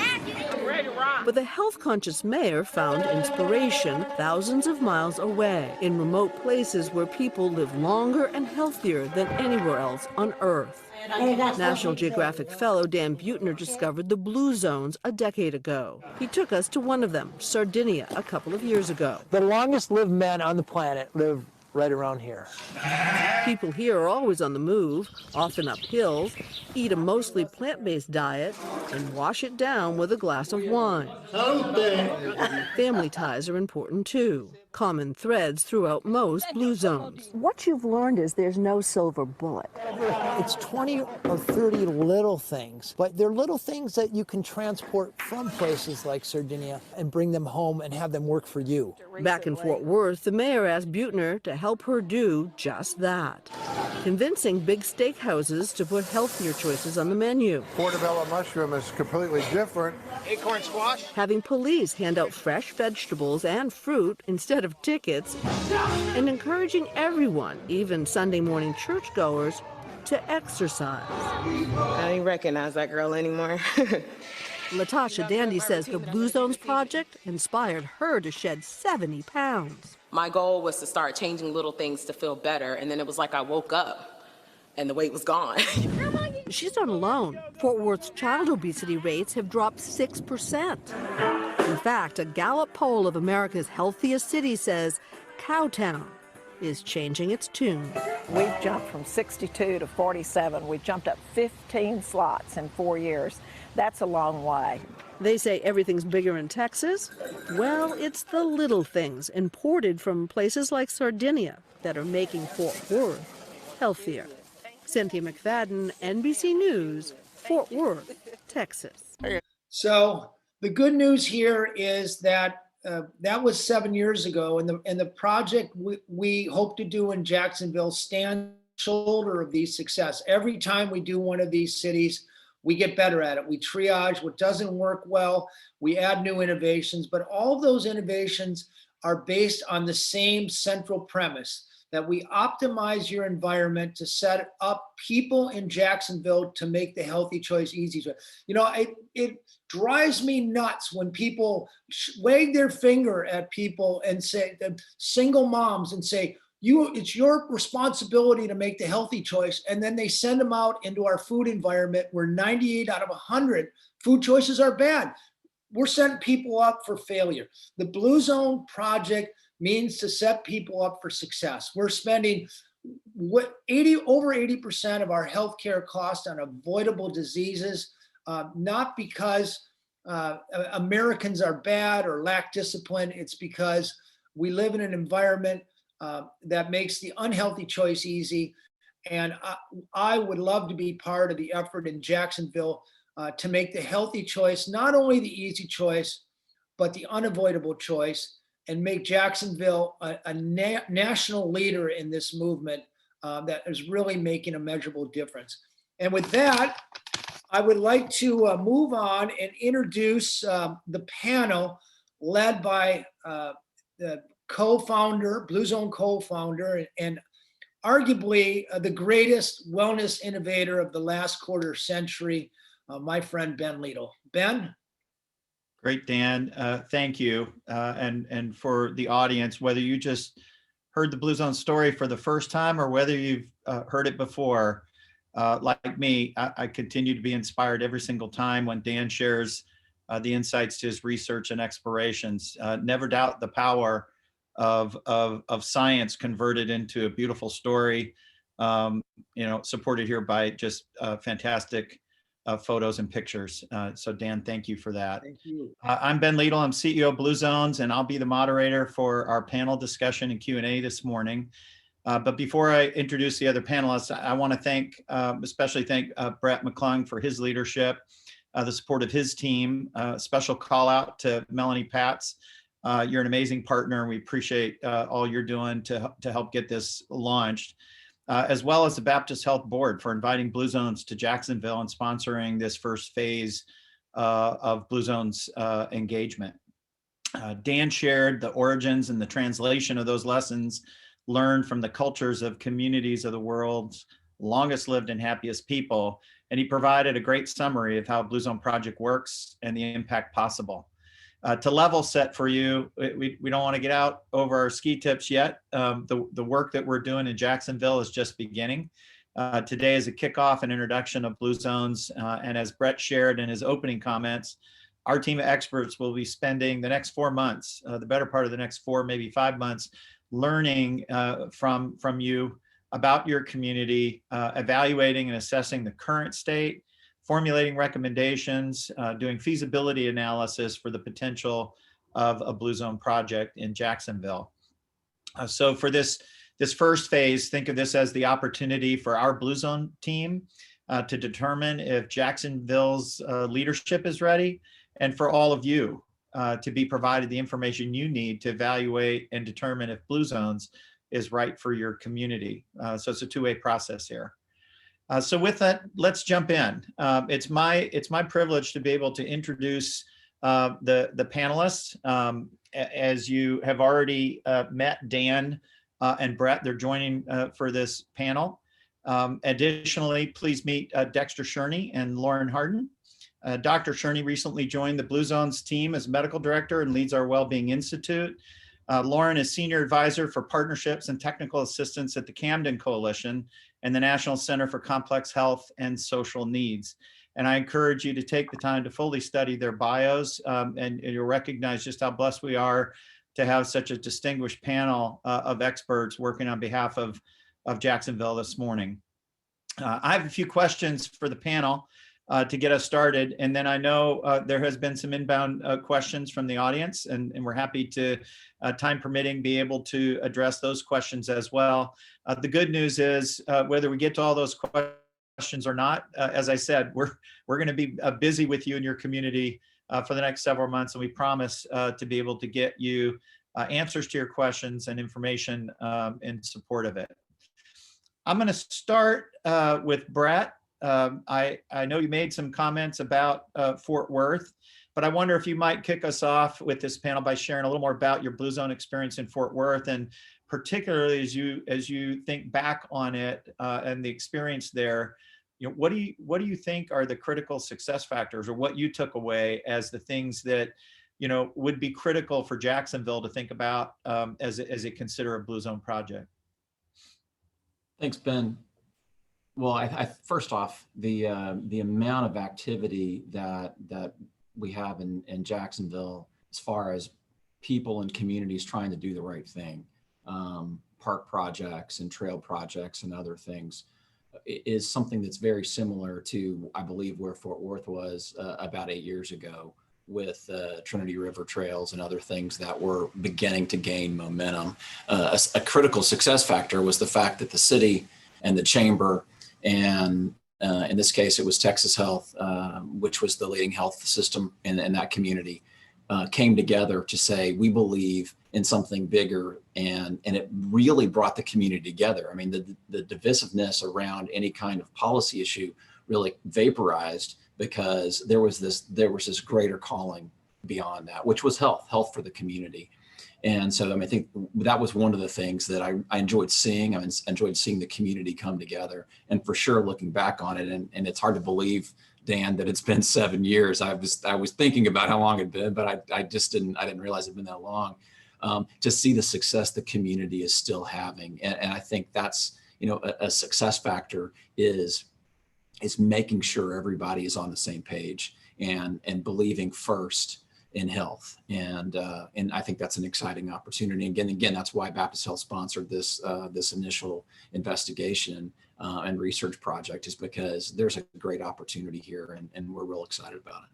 [SPEAKER 4] Ready to rock.
[SPEAKER 5] But the health-conscious mayor found inspiration thousands of miles away, in remote places where people live longer and healthier than anywhere else on Earth. National Geographic fellow Dan Buettner discovered the Blue Zones a decade ago. He took us to one of them, Sardinia, a couple of years ago.
[SPEAKER 7] The longest lived men on the planet live right around here.
[SPEAKER 5] People here are always on the move, often up hills, eat a mostly plant-based diet, and wash it down with a glass of wine. Family ties are important too, common threads throughout most Blue Zones.
[SPEAKER 6] What you've learned is there's no silver bullet.
[SPEAKER 7] It's 20 or 30 little things, but they're little things that you can transport from places like Sardinia and bring them home and have them work for you.
[SPEAKER 5] Back in Fort Worth, the mayor asked Buettner to help her do just that, convincing big steakhouses to put healthier choices on the menu.
[SPEAKER 8] Portobello mushroom is completely different.
[SPEAKER 4] Acorn squash.
[SPEAKER 5] Having police hand out fresh vegetables and fruit instead of tickets, and encouraging everyone, even Sunday morning churchgoers, to exercise.
[SPEAKER 9] I don't even recognize that girl anymore.
[SPEAKER 5] Latasha Dandy says the Blue Zones project inspired her to shed 70 pounds.
[SPEAKER 9] My goal was to start changing little things to feel better, and then it was like I woke up and the weight was gone.
[SPEAKER 5] She's not alone. Fort Worth's child obesity rates have dropped 6%. In fact, a Gallup poll of America's healthiest cities says Cowtown is changing its tune.
[SPEAKER 4] We've jumped from 62 to 47. We've jumped up 15 slots in 4 years. That's a long way.
[SPEAKER 5] They say everything's bigger in Texas. Well, it's the little things imported from places like Sardinia that are making Fort Worth healthier. Cynthia McFadden, NBC News, Fort Worth, Texas.
[SPEAKER 3] So the good news here is that that was 7 years ago, and the project we hope to do in Jacksonville stands on the shoulder of these success. Every time we do one of these cities, we get better at it. We triage what doesn't work well. We add new innovations, but all of those innovations are based on the same central premise, that we optimize your environment to set up people in Jacksonville to make the healthy choice easy. You know, it drives me nuts when people wag their finger at people and say, single moms, and say, it's your responsibility to make the healthy choice. And then they send them out into our food environment where 98 out of 100 food choices are bad. We're setting people up for failure. The Blue Zone Project means to set people up for success. We're spending over 80% of our healthcare costs on avoidable diseases, not because Americans are bad or lack discipline. It's because we live in an environment that makes the unhealthy choice easy. And I would love to be part of the effort in Jacksonville to make the healthy choice not only the easy choice, but the unavoidable choice, and make Jacksonville a national leader in this movement that is really making a measurable difference. And with that, I would like to move on and introduce the panel led by the co-founder, Blue Zone co-founder, and arguably the greatest wellness innovator of the last quarter century, my friend Ben Liedl. Ben?
[SPEAKER 10] Great, Dan. Thank you. And for the audience, whether you just heard the Blue Zone story for the first time or whether you've heard it before, like me, I continue to be inspired every single time when Dan shares the insights to his research and explorations. Never doubt the power of science converted into a beautiful story, supported here by just fantastic photos and pictures. So Dan, thank you for that.
[SPEAKER 3] Thank you.
[SPEAKER 10] I'm Ben Liedl. I'm CEO of Blue Zones, and I'll be the moderator for our panel discussion and Q&A this morning. But before I introduce the other panelists, I want to especially thank Brett McClung for his leadership, the support of his team. Special call out to Melanie Patz. You're an amazing partner, and we appreciate all you're doing to help get this launched. As well as the Baptist Health Board for inviting Blue Zones to Jacksonville and sponsoring this first phase of Blue Zones engagement. Dan shared the origins and the translation of those lessons learned from the cultures of communities of the world's longest lived and happiest people. And he provided a great summary of how Blue Zone Project works and the impact possible. To level set for you, we don't want to get out over our ski tips yet. The work that we're doing in Jacksonville is just beginning. Today is a kickoff and introduction of Blue Zones. And as Brett shared in his opening comments, our team of experts will be spending the next 4 months, the better part of the next 4, maybe 5 months, learning from you about your community, evaluating and assessing the current state, formulating recommendations, doing feasibility analysis for the potential of a Blue Zone project in Jacksonville. So for this first phase, think of this as the opportunity for our Blue Zone team to determine if Jacksonville's leadership is ready, and for all of you to be provided the information you need to evaluate and determine if Blue Zones is right for your community. So it's a two-way process here. So with that, let's jump in. It's my privilege to be able to introduce the panelists. As you have already met Dan and Brett, they're joining for this panel. Additionally, please meet Dexter Sherney and Lauren Harden. Dr. Sherney recently joined the Blue Zones team as medical director and leads our Wellbeing Institute. Lauren is senior advisor for partnerships and technical assistance at the Camden Coalition and the National Center for Complex Health and Social Needs. And I encourage you to take the time to fully study their bios, and you'll recognize just how blessed we are to have such a distinguished panel of experts working on behalf of Jacksonville this morning. I have a few questions for the panel to get us started. And then I know there has been some inbound questions from the audience, and we're happy to, time permitting, be able to address those questions as well. The good news is whether we get to all those questions or not, as I said, we're going to be busy with you and your community for the next several months, and we promise to be able to get you answers to your questions and information in support of it. I'm going to start with Brett. I know you made some comments about Fort Worth, but I wonder if you might kick us off with this panel by sharing a little more about your Blue Zone experience in Fort Worth, and particularly as you think back on it and the experience there, what do you think are the critical success factors, or what you took away as the things that would be critical for Jacksonville to think about as it consider a Blue Zone project?
[SPEAKER 1] Thanks, Ben. Well, I first off, the amount of activity that we have in Jacksonville, as far as people and communities trying to do the right thing, park projects and trail projects and other things, is something that's very similar to, I believe, where Fort Worth was about 8 years ago, with Trinity River trails and other things that were beginning to gain momentum. A critical success factor was the fact that the city and the chamber, and in this case, it was Texas Health, which was the leading health system in that community, came together to say, we believe in something bigger, and it really brought the community together. I mean, the divisiveness around any kind of policy issue really vaporized, because there was this greater calling beyond that, which was health for the community. And so, I mean, I think that was one of the things that I enjoyed seeing. I enjoyed seeing the community come together, and for sure, looking back on it, and it's hard to believe, Dan, that it's been 7 years. I was thinking about how long it'd been, but I didn't realize it'd been that long. To see the success the community is still having, and I think that's a success factor is making sure everybody is on the same page and believing first in health, and I think that's an exciting opportunity. Again, that's why Baptist Health sponsored this initial investigation and research project, is because there's a great opportunity here, and we're real excited about it.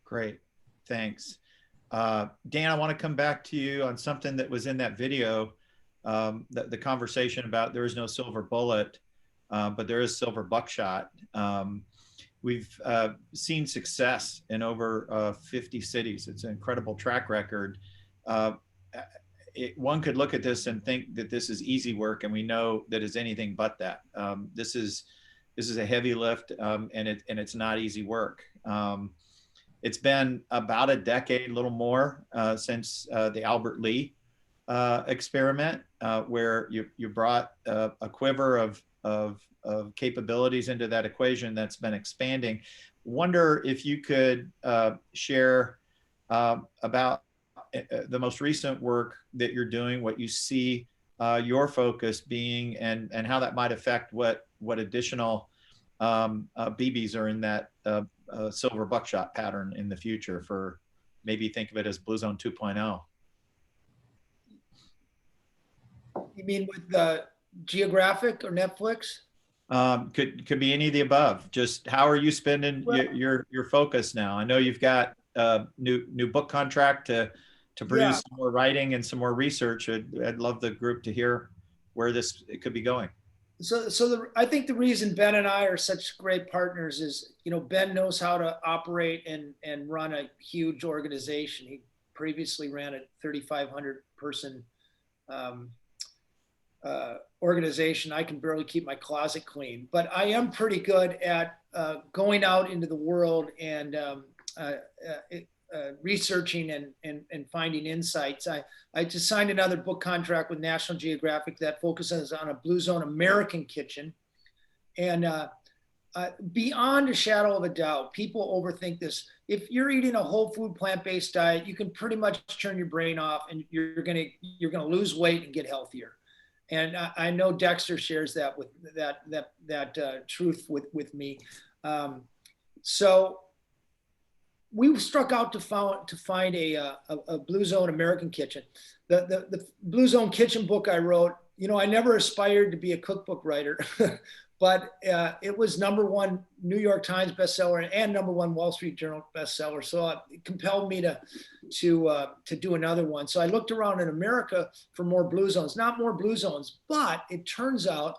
[SPEAKER 10] Great, thanks. Dan, I want to come back to you on something that was in that video, the conversation about there is no silver bullet, but there is silver buckshot. We've seen success in over 50 cities. It's an incredible track record. One could look at this and think that this is easy work, and we know that is anything but that. This is a heavy lift, and it's not easy work. It's been about a decade, a little more, since the Albert Lee experiment, where you brought a quiver of capabilities into that equation that's been expanding. Wonder if you could share about the most recent work that you're doing, what you see your focus being, and how that might affect what additional BBs are in that silver buckshot pattern in the future, for maybe think of it as Blue Zone 2.0.
[SPEAKER 3] You mean with the geographic or Netflix?
[SPEAKER 10] Could be any of the above. Just how are you spending your focus now? I know you've got a new book contract to produce some more writing and some more research. I'd love the group to hear where it could be going.
[SPEAKER 3] I think the reason Ben and I are such great partners is, Ben knows how to operate and run a huge organization. He previously ran a 3,500 person organization. I can barely keep my closet clean, but I am pretty good at going out into the world and researching and finding insights. I just signed another book contract with National Geographic that focuses on a Blue Zone American kitchen. And beyond a shadow of a doubt, people overthink this. If you're eating a whole food plant-based diet, you can pretty much turn your brain off, and you're gonna lose weight and get healthier. And I know Dexter shares that with that truth with me. So we struck out to find a Blue Zone American kitchen. The Blue Zone kitchen book I wrote, I never aspired to be a cookbook writer, but it was #1 New York Times bestseller and #1 Wall Street Journal bestseller. So it compelled me to do another one. So I looked around in America for more Blue Zones, not more Blue Zones, but it turns out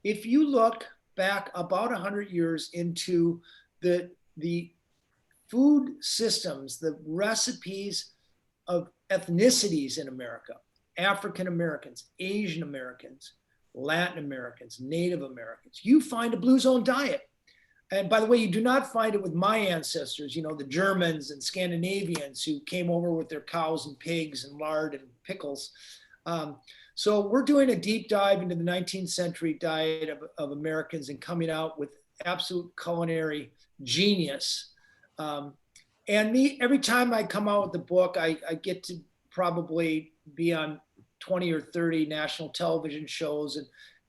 [SPEAKER 3] if you look back about 100 years into the food systems, the recipes of ethnicities in America, African Americans, Asian Americans, Latin Americans, Native Americans, you find a Blue Zone diet. And by the way, you do not find it with my ancestors, the Germans and Scandinavians who came over with their cows and pigs and lard and pickles. So we're doing a deep dive into the 19th century diet of Americans and coming out with absolute culinary genius. Every time I come out with the book, I get to probably be on 20 or 30 national television shows,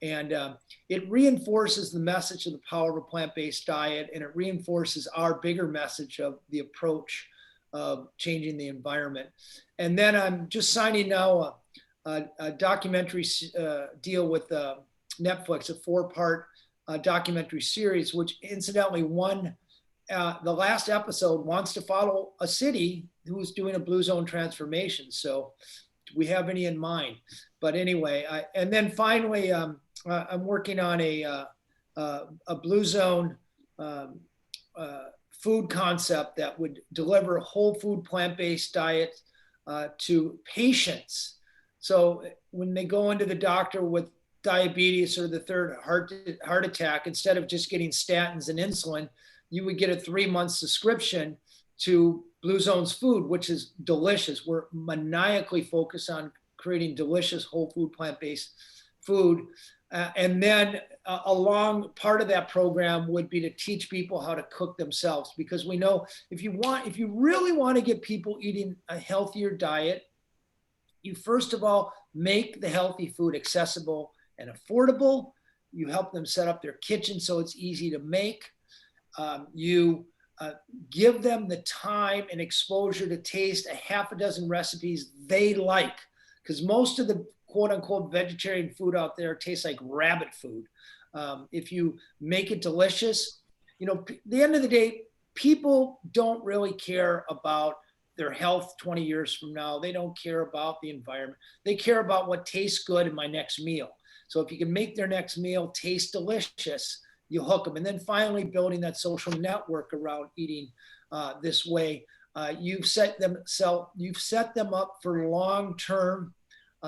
[SPEAKER 3] and it reinforces the message of the power of a plant-based diet, and it reinforces our bigger message of the approach of changing the environment. And then I'm just signing now a documentary deal with Netflix, a 4-part documentary series, which incidentally the last episode wants to follow a city who's doing a Blue Zone transformation. So do we have any in mind? But anyway, and then finally, I'm working on a Blue Zone food concept that would deliver a whole food plant-based diet to patients. So when they go into the doctor with diabetes or the third heart attack, instead of just getting statins and insulin, you would get a 3-month subscription to Blue Zone's food, which is delicious. We're maniacally focused on creating delicious whole food plant-based food. And then a long part of that program would be to teach people how to cook themselves, because we know if you really want to get people eating a healthier diet, you first of all make the healthy food accessible and affordable. You help them set up their kitchen so it's easy to make. You give them the time and exposure to taste a half a dozen recipes they like, because most of the quote unquote vegetarian food out there tastes like rabbit food. If you make it delicious, at the end of the day, people don't really care about their health 20 years from now. They don't care about the environment. They care about what tastes good in my next meal. So if you can make their next meal taste delicious, you hook them. And then finally building that social network around eating this way. You've set them up for long-term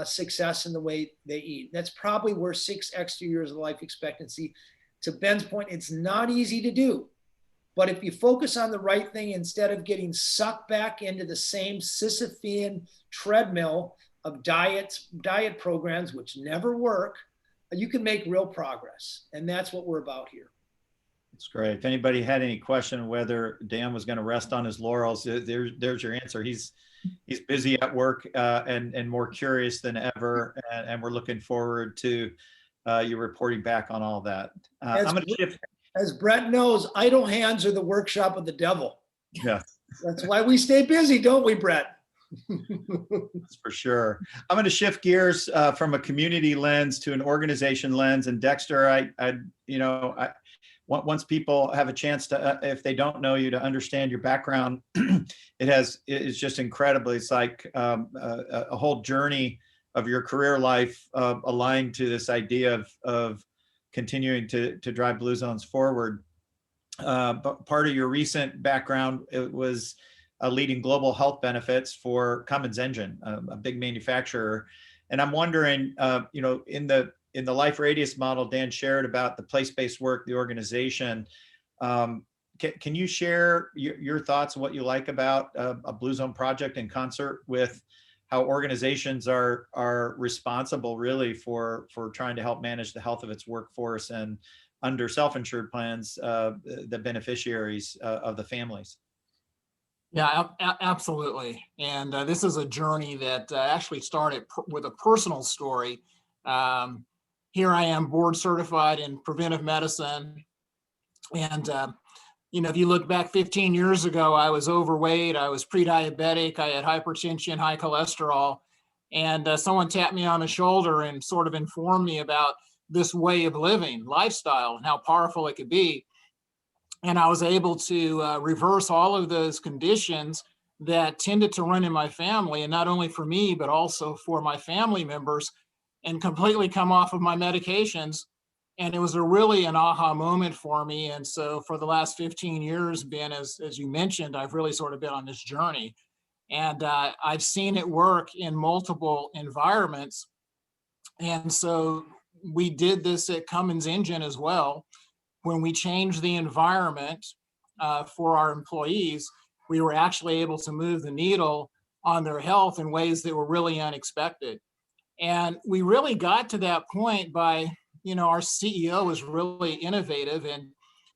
[SPEAKER 3] success in the way they eat. That's probably where 6 extra years of life expectancy. To Ben's point, it's not easy to do. But if you focus on the right thing, instead of getting sucked back into the same Sisyphean treadmill of diet programs, which never work, you can make real progress. And that's what we're about here.
[SPEAKER 10] That's great. If anybody had any question whether Dan was going to rest on his laurels, there's your answer. He's busy at work and more curious than ever. And we're looking forward to you reporting back on all that. I'm going to shift.
[SPEAKER 3] As Brett knows, idle hands are the workshop of the devil.
[SPEAKER 10] Yeah.
[SPEAKER 3] That's why we stay busy, don't we, Brett?
[SPEAKER 10] That's for sure. I'm going to shift gears from a community lens to an organization lens. And Dexter, once people have a chance to, if they don't know you, to understand your background, it's just incredible. It's like a whole journey of your career life aligned to this idea of continuing to drive Blue Zones forward. But part of your recent background, it was leading global health benefits for Cummins Engine, a big manufacturer. And I'm wondering, in the Life Radius model Dan shared about the place-based work, the organization, can you share your thoughts on what you like about a Blue Zone project in concert with how organizations are responsible really for trying to help manage the health of its workforce and under self-insured plans, the beneficiaries of the families?
[SPEAKER 11] Yeah, absolutely. And this is a journey that actually started with a personal story. Here I am board certified in preventive medicine. And, if you look back 15 years ago, I was overweight, I was pre-diabetic, I had hypertension, high cholesterol, and someone tapped me on the shoulder and sort of informed me about this way of living, lifestyle, and how powerful it could be. And I was able to reverse all of those conditions that tended to run in my family, and not only for me, but also for my family members, and completely come off of my medications. And it was really an aha moment for me. And so for the last 15 years, Ben, as you mentioned, I've really sort of been on this journey. And I've seen it work in multiple environments. And so we did this at Cummins Engine as well. When we changed the environment for our employees, we were actually able to move the needle on their health in ways that were really unexpected. And we really got to that point by, our CEO was really innovative. And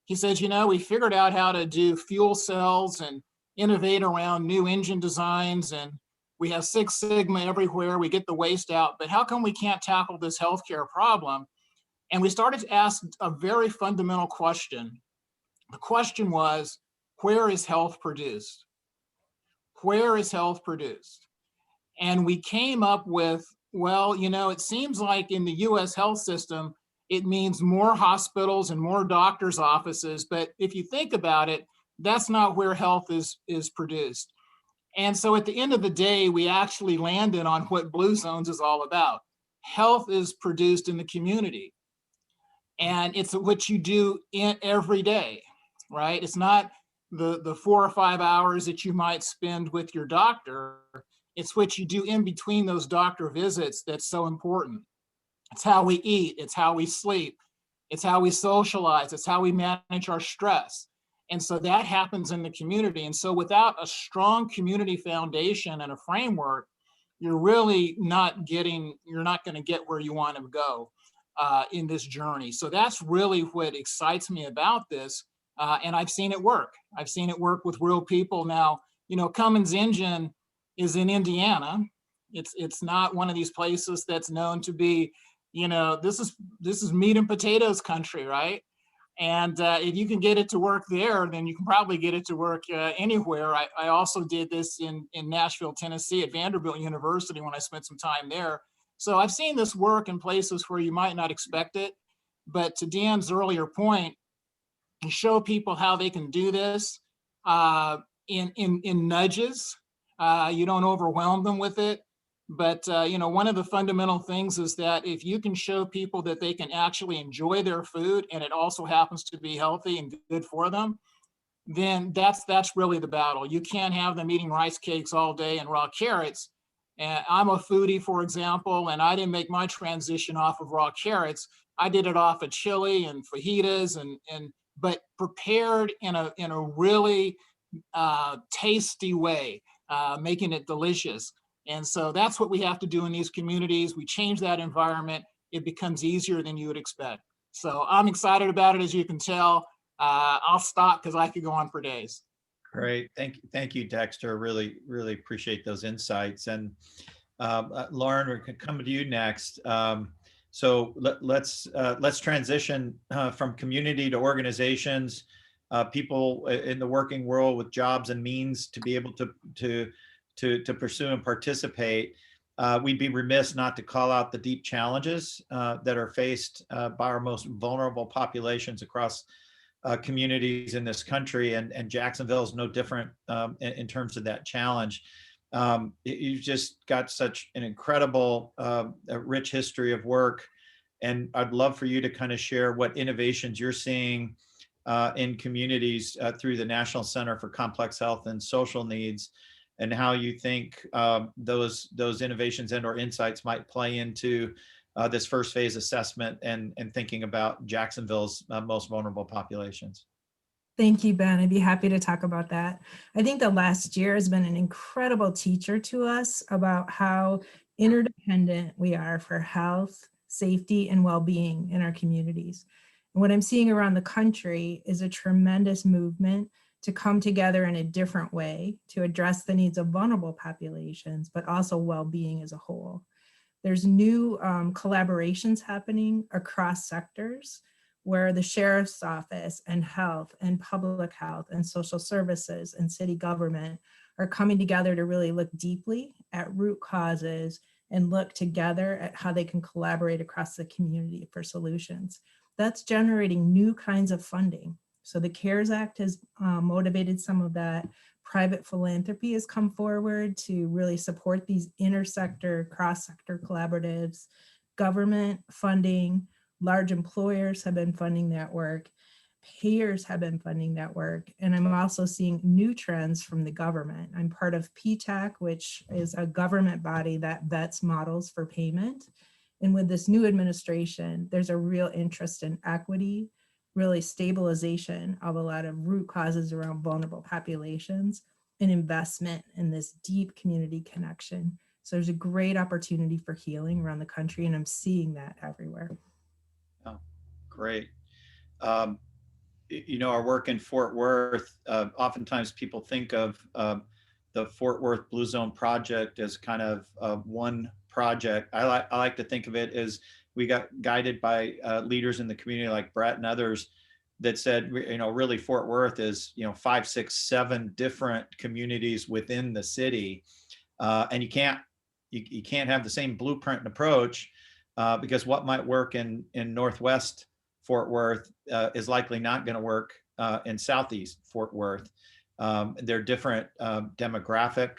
[SPEAKER 11] he says, we figured out how to do fuel cells and innovate around new engine designs. And we have Six Sigma everywhere. We get the waste out. But how come we can't tackle this healthcare problem? And we started to ask a very fundamental question. The question was, where is health produced? Where is health produced? And we came up with, well, it seems like in the US health system, it means more hospitals and more doctors' offices. But if you think about it, that's not where health is produced. And so at the end of the day, we actually landed on what Blue Zones is all about. Health is produced in the community. And it's what you do every day, right? It's not the 4 or 5 hours that you might spend with your doctor. It's what you do in between those doctor visits that's so important. It's how we eat, it's how we sleep, it's how we socialize, it's how we manage our stress. And so that happens in the community. And so without a strong community foundation and a framework, you're really not going to get where you want to go in this journey. So that's really what excites me about this. And I've seen it work. I've seen it work with real people. Now, Cummins Engine is in Indiana. It's not one of these places that's known to be, this is meat and potatoes country, right? And if you can get it to work there, then you can probably get it to work anywhere. I also did this in Nashville, Tennessee at Vanderbilt University when I spent some time there. So I've seen this work in places where you might not expect it. But to Dan's earlier point, you show people how they can do this in nudges. You don't overwhelm them with it. But, one of the fundamental things is that if you can show people that they can actually enjoy their food and it also happens to be healthy and good for them, then that's really the battle. You can't have them eating rice cakes all day and raw carrots. And I'm a foodie, for example, and I didn't make my transition off of raw carrots. I did it off of chili and fajitas but prepared in a really tasty way, making it delicious. And so that's what we have to do in these communities. We change that environment. It becomes easier than you would expect. So I'm excited about it, as you can tell. I'll stop because I could go on for days.
[SPEAKER 10] Great. Thank you, Dexter. Really, really appreciate those insights. And Lauren, we're coming to you next. So let's transition from community to organizations, people in the working world with jobs and means to be able to pursue and participate. We'd be remiss not to call out the deep challenges that are faced by our most vulnerable populations across communities in this country, and Jacksonville is no different in terms of that challenge. You've just got such an incredible, rich history of work, and I'd love for you to kind of share what innovations you're seeing in communities through the National Center for Complex Health and Social Needs, and how you think those innovations and or insights might play into this first phase assessment and thinking about Jacksonville's most vulnerable populations.
[SPEAKER 12] Thank you, Ben. I'd be happy to talk about that. I think the last year has been an incredible teacher to us about how interdependent we are for health, safety, and well-being in our communities. And what I'm seeing around the country is a tremendous movement to come together in a different way to address the needs of vulnerable populations, but also well-being as a whole. There's new collaborations happening across sectors where the sheriff's office and health and public health and social services and city government are coming together to really look deeply at root causes and look together at how they can collaborate across the community for solutions. That's generating new kinds of funding. So the CARES Act has motivated some of that. Private philanthropy has come forward to really support these intersector, cross-sector collaboratives. Government funding, large employers have been funding that work. Payers have been funding that work. And I'm also seeing new trends from the government. I'm part of PTAC, which is a government body that vets models for payment. And with this new administration, there's a real interest in equity, really stabilization of a lot of root causes around vulnerable populations, and investment in this deep community connection. So there's a great opportunity for healing around the country, and I'm seeing that everywhere.
[SPEAKER 10] Oh, great. Our work in Fort Worth, oftentimes people think of the Fort Worth Blue Zone project as kind of one project. I like to think of it as we got guided by leaders in the community like Brett and others that said, really Fort Worth is, 5, 6, 7 different communities within the city. And you can't have the same blueprint and approach because what might work in Northwest Fort Worth is likely not going to work in Southeast Fort Worth. They're different demographic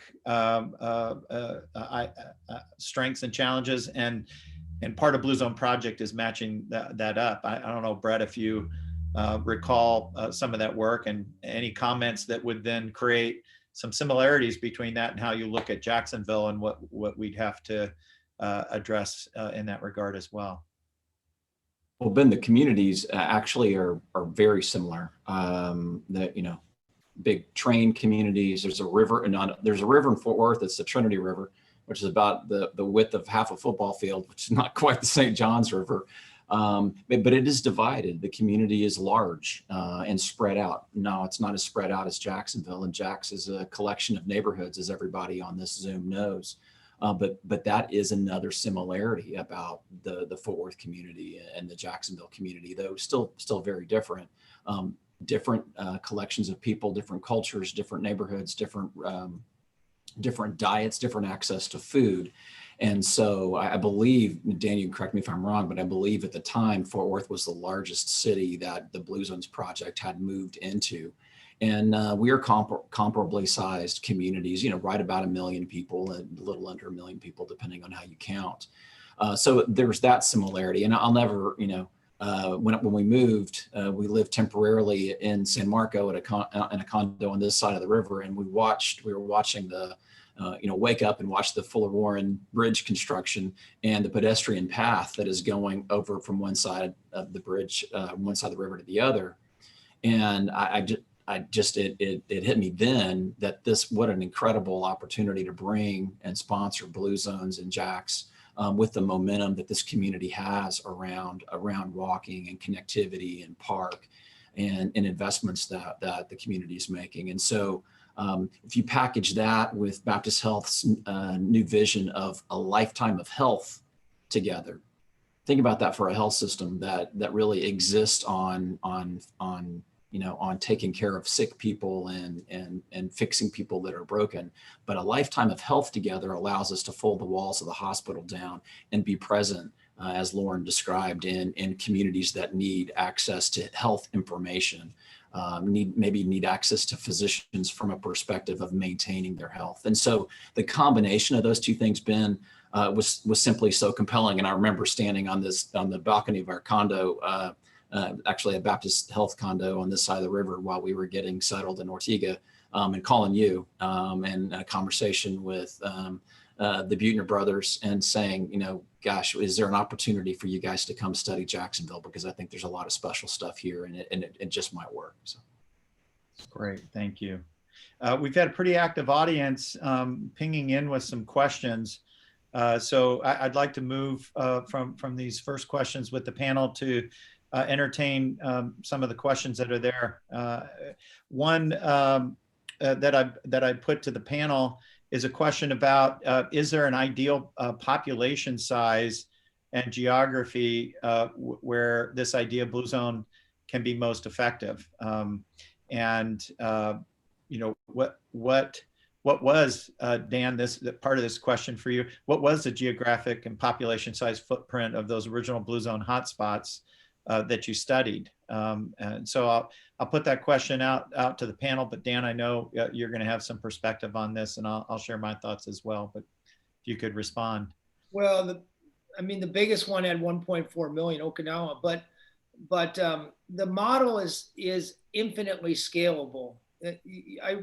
[SPEAKER 10] strengths and challenges, and part of Blue Zone Project is matching that up. I don't know, Brett, if you recall some of that work and any comments that would then create some similarities between that and how you look at Jacksonville and what we'd have to address in that regard as well.
[SPEAKER 1] Well, Ben, the communities actually are very similar. Big train communities. There's a river, and there's a river in Fort Worth. It's the Trinity River, which is about the width of half a football field, which is not quite the St. Johns River, but it is divided. The community is large and spread out. No, it's not as spread out as Jacksonville, and Jax is a collection of neighborhoods, as everybody on this Zoom knows. But that is another similarity about the Fort Worth community and the Jacksonville community, though still very different. Different collections of people, different cultures, different neighborhoods, different diets, different access to food. And so I believe, Dan, you can correct me if I'm wrong, but I believe at the time Fort Worth was the largest city that the Blue Zones Project had moved into. And we are comparably sized communities, right about 1 million people, and a little under 1 million people, depending on how you count. So there's that similarity. And I'll never, when we moved, we lived temporarily in San Marco in a condo on this side of the river, and we were watching the, wake up and watch the Fuller Warren Bridge construction and the pedestrian path that is going over from one side of the bridge, one side of the river to the other. And it hit me then that what an incredible opportunity to bring and sponsor Blue Zones and Jax with the momentum that this community has around walking and connectivity and park and investments that the community is making. And so if you package that with Baptist Health's new vision of a lifetime of health together, think about that for a health system that really exists on taking care of sick people and fixing people that are broken. But a lifetime of health together allows us to fold the walls of the hospital down and be present, as Lauren described, in communities that need access to health information, need access to physicians from a perspective of maintaining their health. And so the combination of those two things, Ben, was simply so compelling. And I remember standing on the balcony of our condo, actually a Baptist Health condo on this side of the river while we were getting settled in Ortega, and calling you and a conversation with the Buettner brothers and saying, gosh, is there an opportunity for you guys to come study Jacksonville? Because I think there's a lot of special stuff here and it just might work. So.
[SPEAKER 10] Great, thank you. We've had a pretty active audience pinging in with some questions. So I'd like to move from these first questions with the panel to entertain some of the questions that are there. One that I put to the panel is a question about, is there an ideal population size and geography where this idea of Blue Zone can be most effective? What was, Dan, this part of this question for you, what was the geographic and population size footprint of those original Blue Zone hotspots that you studied? And so I'll put that question out to the panel, but Dan, I know you're going to have some perspective on this, and I'll share my thoughts as well, but if you could respond.
[SPEAKER 3] Well, the biggest one had 1.4 million, Okinawa, but the model is infinitely scalable.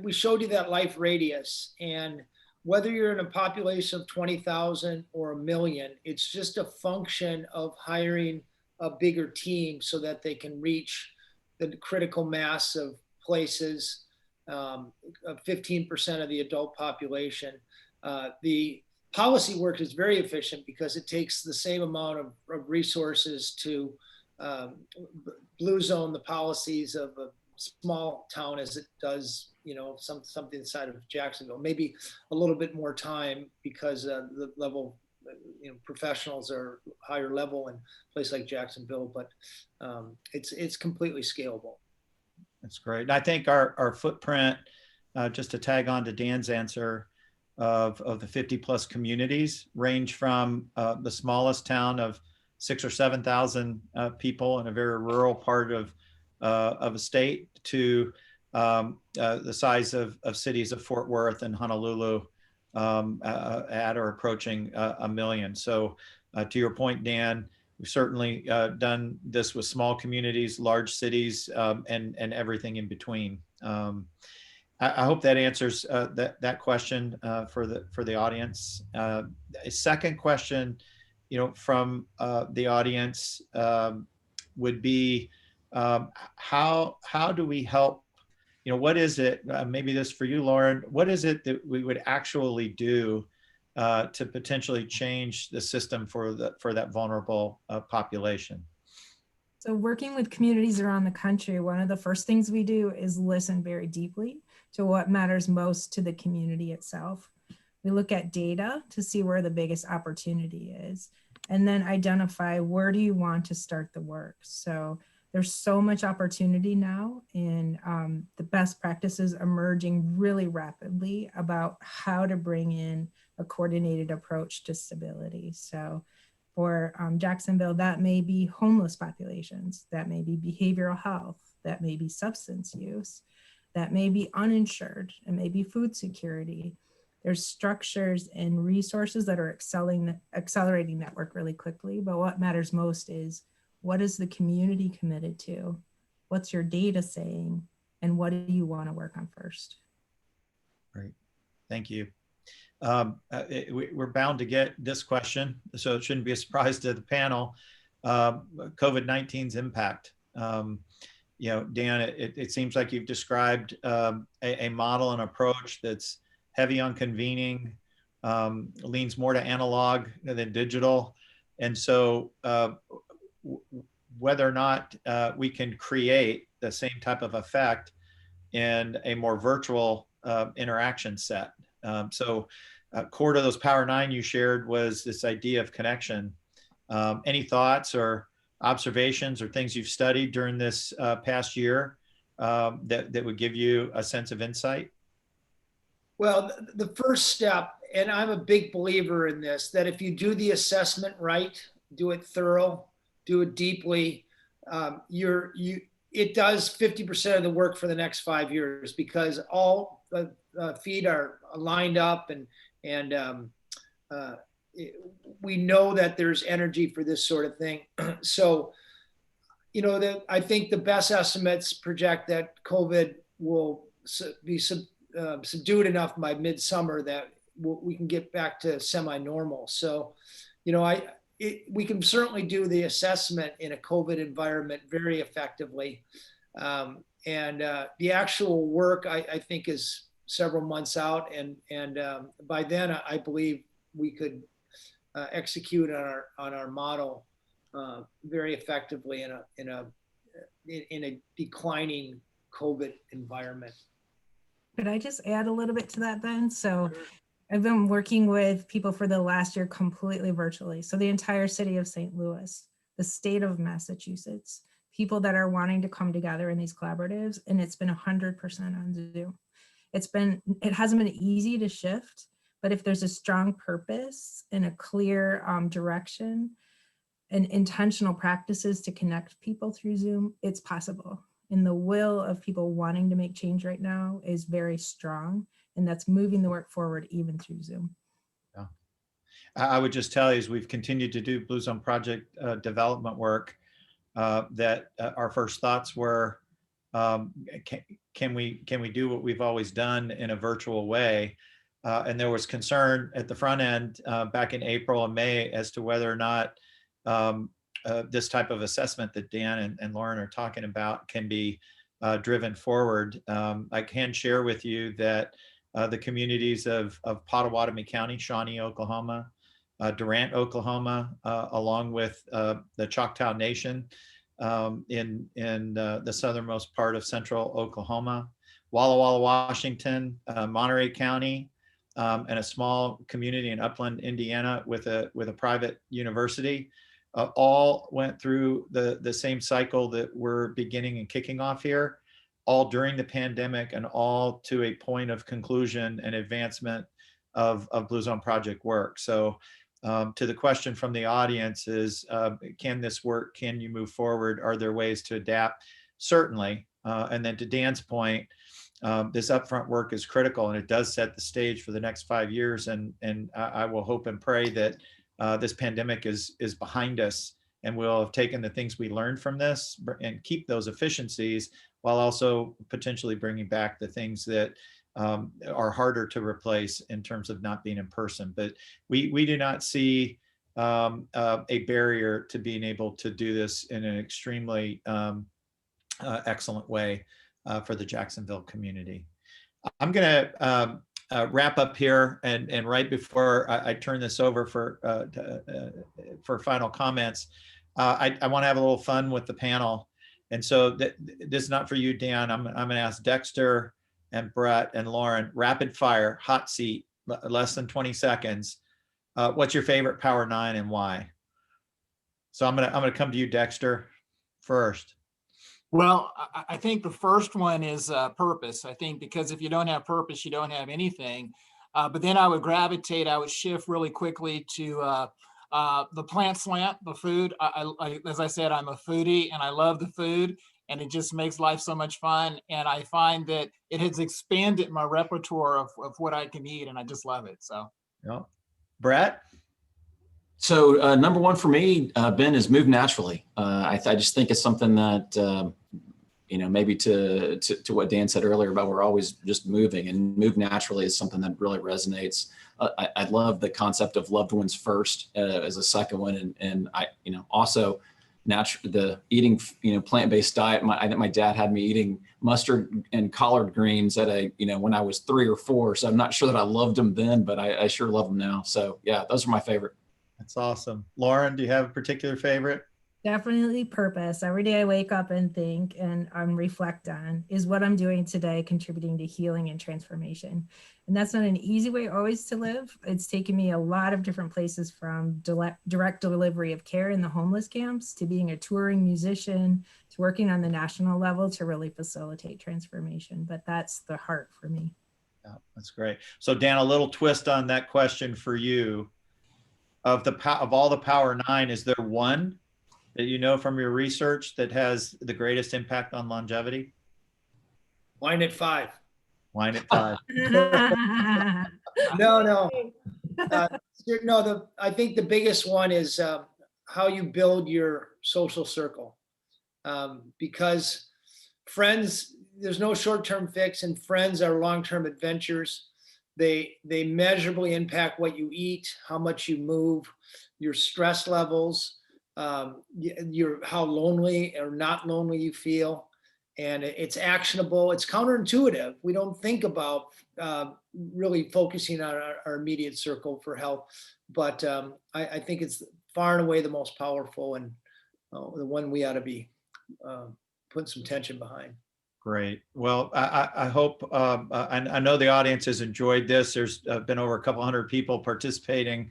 [SPEAKER 3] We showed you that life radius, and whether you're in a population of 20,000 or 1 million, it's just a function of hiring a bigger team so that they can reach the critical mass of places, of 15% of the adult population. The policy work is very efficient because it takes the same amount of resources to blue zone the policies of a small town as it does, something inside of Jacksonville. Maybe a little bit more time because the level, professionals are higher level in a place like Jacksonville, but it's completely scalable.
[SPEAKER 10] That's great. And I think our footprint, just to tag on to Dan's answer, of the 50 plus communities range from the smallest town of 6,000 or 7,000 people in a very rural part of a state to the size of cities of Fort Worth and Honolulu at or approaching 1 million. So to your point, Dan, we've certainly done this with small communities, large cities, and everything in between. I hope that answers that question for the audience. A second question, from the audience would be, how do we help? What is it? Maybe this for you, Lauren. What is it that we would actually do to potentially change the system for that vulnerable population?
[SPEAKER 12] So working with communities around the country, one of the first things we do is listen very deeply to what matters most to the community itself. We look at data to see where the biggest opportunity is, and then identify where do you want to start the work. So there's so much opportunity now, and the best practices emerging really rapidly about how to bring in a coordinated approach to stability. So for Jacksonville, that may be homeless populations, that may be behavioral health, that may be substance use, that may be uninsured, and maybe food security. There's structures and resources that are accelerating that work really quickly. But what matters most is, what is the community committed to? What's your data saying? And what do you want to work on first?
[SPEAKER 10] Great, thank you. We're bound to get this question, so it shouldn't be a surprise to the panel. COVID-19's impact. Dan, it seems like you've described a model and approach that's heavy on convening, leans more to analog than digital. And so whether or not we can create the same type of effect in a more virtual interaction set. Core to those Power 9 you shared was this idea of connection. Any thoughts or observations or things you've studied during this past year that would give you a sense of insight?
[SPEAKER 3] Well, the first step, and I'm a big believer in this, that if you do the assessment right, do it thorough, do it deeply, it does 50% of the work for the next 5 years, because all the feet are lined up, and we know that there's energy for this sort of thing. So, I think the best estimates project that COVID will be subdued enough by midsummer that we can get back to semi-normal. So, we can certainly do the assessment in a COVID environment very effectively. And the actual work, I think, is several months out. And by then, I believe we could execute on our model very effectively in a declining COVID environment.
[SPEAKER 12] Could I just add a little bit to that then? So I've been working with people for the last year completely virtually. So the entire city of St. Louis, the state of Massachusetts, people that are wanting to come together in these collaboratives, and it's been 100% on Zoom. It hasn't been easy to shift, but if there's a strong purpose and a clear direction and intentional practices to connect people through Zoom, it's possible. And the will of people wanting to make change right now is very strong, and that's moving the work forward even through Zoom.
[SPEAKER 10] Yeah. I would just tell you, as we've continued to do Blue Zone project development work, that our first thoughts were, can we do what we've always done in a virtual way? And there was concern at the front end back in April and May as to whether or not this type of assessment that Dan and Lauren are talking about can be driven forward. I can share with you that the communities of Pottawatomie County, Shawnee, Oklahoma, Durant, Oklahoma, along with the Choctaw Nation in the southernmost part of central Oklahoma, Walla Walla, Washington, Monterey County, and a small community in Upland, Indiana, with a private university, all went through the same cycle that we're beginning and kicking off here, all during the pandemic, and all to a point of conclusion and advancement of Blue Zone Project work. So to the question from the audience is, can this work? Can you move forward? Are there ways to adapt? Certainly. And then to Dan's point, this upfront work is critical, and it does set the stage for the next 5 years. And I will hope and pray that this pandemic is behind us, and we'll have taken the things we learned from this and keep those efficiencies, while also potentially bringing back the things that are harder to replace in terms of not being in person. But we do not see a barrier to being able to do this in an extremely excellent way for the Jacksonville community. I'm going to wrap up here, and right before I turn this over for final comments, I want to have a little fun with the panel. And so this is not for you, Dan. I'm going to ask Dexter and Brett and Lauren, rapid fire, hot seat, less than 20 seconds. What's your favorite Power 9 and why? So I'm going to come to you, Dexter, first.
[SPEAKER 11] Well, I think the first one is purpose. I think because if you don't have purpose, you don't have anything. But then I would shift really quickly to the plant slant, the food. As I said, I'm a foodie and I love the food, and it just makes life so much fun. And I find that it has expanded my repertoire of what I can eat, and I just love it. So,
[SPEAKER 10] yeah. Brett?
[SPEAKER 1] So number one for me, Ben, is move naturally. I just think it's something that, maybe to what Dan said earlier about we're always just moving, and move naturally is something that really resonates. I love the concept of loved ones first as a second one. And I, also the eating, plant-based diet. I think my dad had me eating mustard and collard greens when I was 3 or 4. So I'm not sure that I loved them then, but I sure love them now. So yeah, those are my favorite.
[SPEAKER 10] That's awesome. Lauren, do you have a particular favorite?
[SPEAKER 12] Definitely purpose. Every day I wake up and think and reflect on, is what I'm doing today contributing to healing and transformation? And that's not an easy way always to live. It's taken me a lot of different places, from direct delivery of care in the homeless camps, to being a touring musician, to working on the national level to really facilitate transformation. But that's the heart for me.
[SPEAKER 10] Yeah, that's great. So Dan, a little twist on that question for you. Of all the Power 9, is there one that you know from your research that has the greatest impact on longevity?
[SPEAKER 3] Wine at 5.
[SPEAKER 10] Wine at 5.
[SPEAKER 3] No. I think the biggest one is how you build your social circle. Because friends, there's no short-term fix, and friends are long-term adventures. They measurably impact what you eat, how much you move, your stress levels, how lonely or not lonely you feel. And it's actionable. It's counterintuitive. We don't think about really focusing on our immediate circle for health. But I think it's far and away the most powerful, and the one we ought to be putting some tension behind.
[SPEAKER 10] Great. Well, I hope, I know the audience has enjoyed this. There's been over a couple hundred people participating,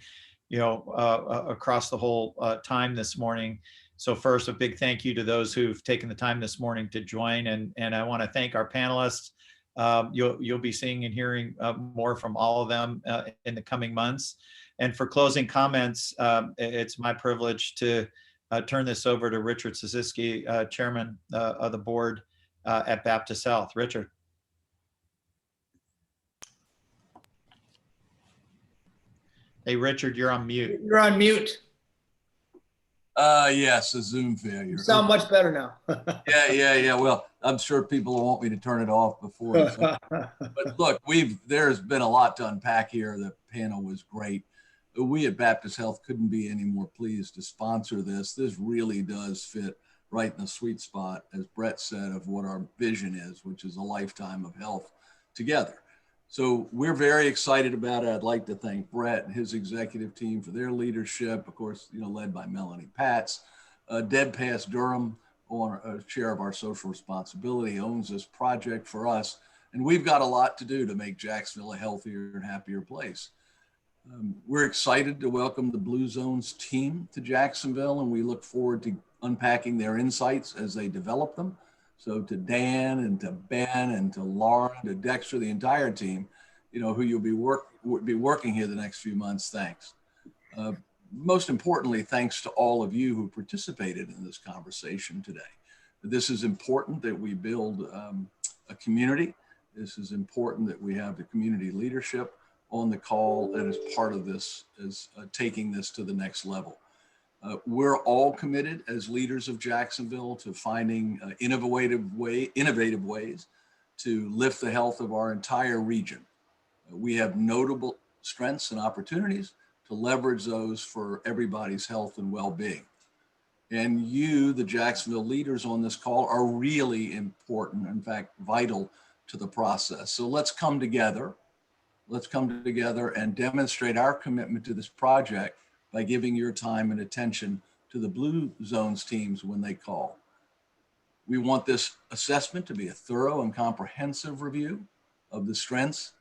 [SPEAKER 10] across the whole time this morning. So first, a big thank you to those who've taken the time this morning to join. And I want to thank our panelists. You'll be seeing and hearing more from all of them in the coming months. And for closing comments, it's my privilege to turn this over to Richard Sisisky, Chairman of the board at Baptist Health. Richard. Hey, Richard, you're on mute.
[SPEAKER 3] You're on mute.
[SPEAKER 13] Yes, a Zoom failure.
[SPEAKER 3] You sound much better now.
[SPEAKER 13] Yeah. Well, I'm sure people will want me to turn it off before. But look, there's been a lot to unpack here. The panel was great. We at Baptist Health couldn't be any more pleased to sponsor this. This really does fit right in the sweet spot, as Brett said, of what our vision is, which is a lifetime of health together. So we're very excited about it. I'd like to thank Brett and his executive team for their leadership, of course, led by Melanie Patz. Deb Pass Durham, chair of our social responsibility, owns this project for us. And we've got a lot to do to make Jacksonville a healthier and happier place. We're excited to welcome the Blue Zones team to Jacksonville, and we look forward to unpacking their insights as they develop them. So to Dan and to Ben and to Lauren, to Dexter, the entire team, who you'll be working here the next few months, thanks. Most importantly, thanks to all of you who participated in this conversation today. This is important that we build a community. This is important that we have the community leadership on the call and as part of this, is taking this to the next level. We're all committed as leaders of Jacksonville to finding innovative ways to lift the health of our entire region. We have notable strengths and opportunities to leverage those for everybody's health and well-being. And you, the Jacksonville leaders on this call, are really important, in fact, vital to the process. So let's come together. Let's come together and demonstrate our commitment to this project by giving your time and attention to the Blue Zones teams when they call. We want this assessment to be a thorough and comprehensive review of the strengths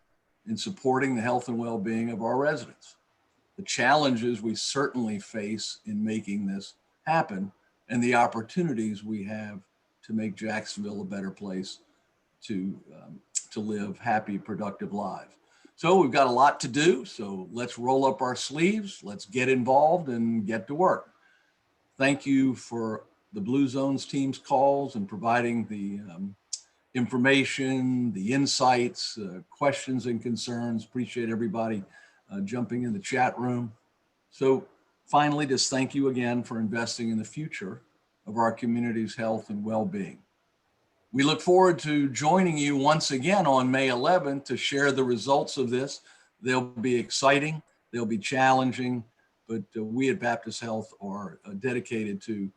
[SPEAKER 13] in supporting the health and well-being of our residents, the challenges we certainly face in making this happen, and the opportunities we have to make Jacksonville a better place to live happy, productive lives. So we've got a lot to do, so let's roll up our sleeves, let's get involved and get to work. Thank you for the Blue Zones team's calls and providing the information, the insights, questions and concerns. Appreciate everybody jumping in the chat room. So finally, just thank you again for investing in the future of our community's health and well-being. We look forward to joining you once again on May 11th to share the results of this. They'll be exciting, they'll be challenging, but we at Baptist Health are dedicated to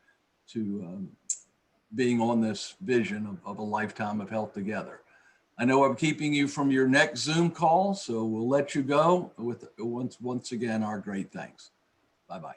[SPEAKER 13] being on this vision of a lifetime of health together. I know I'm keeping you from your next Zoom call, so we'll let you go with once again our great thanks. Bye-bye.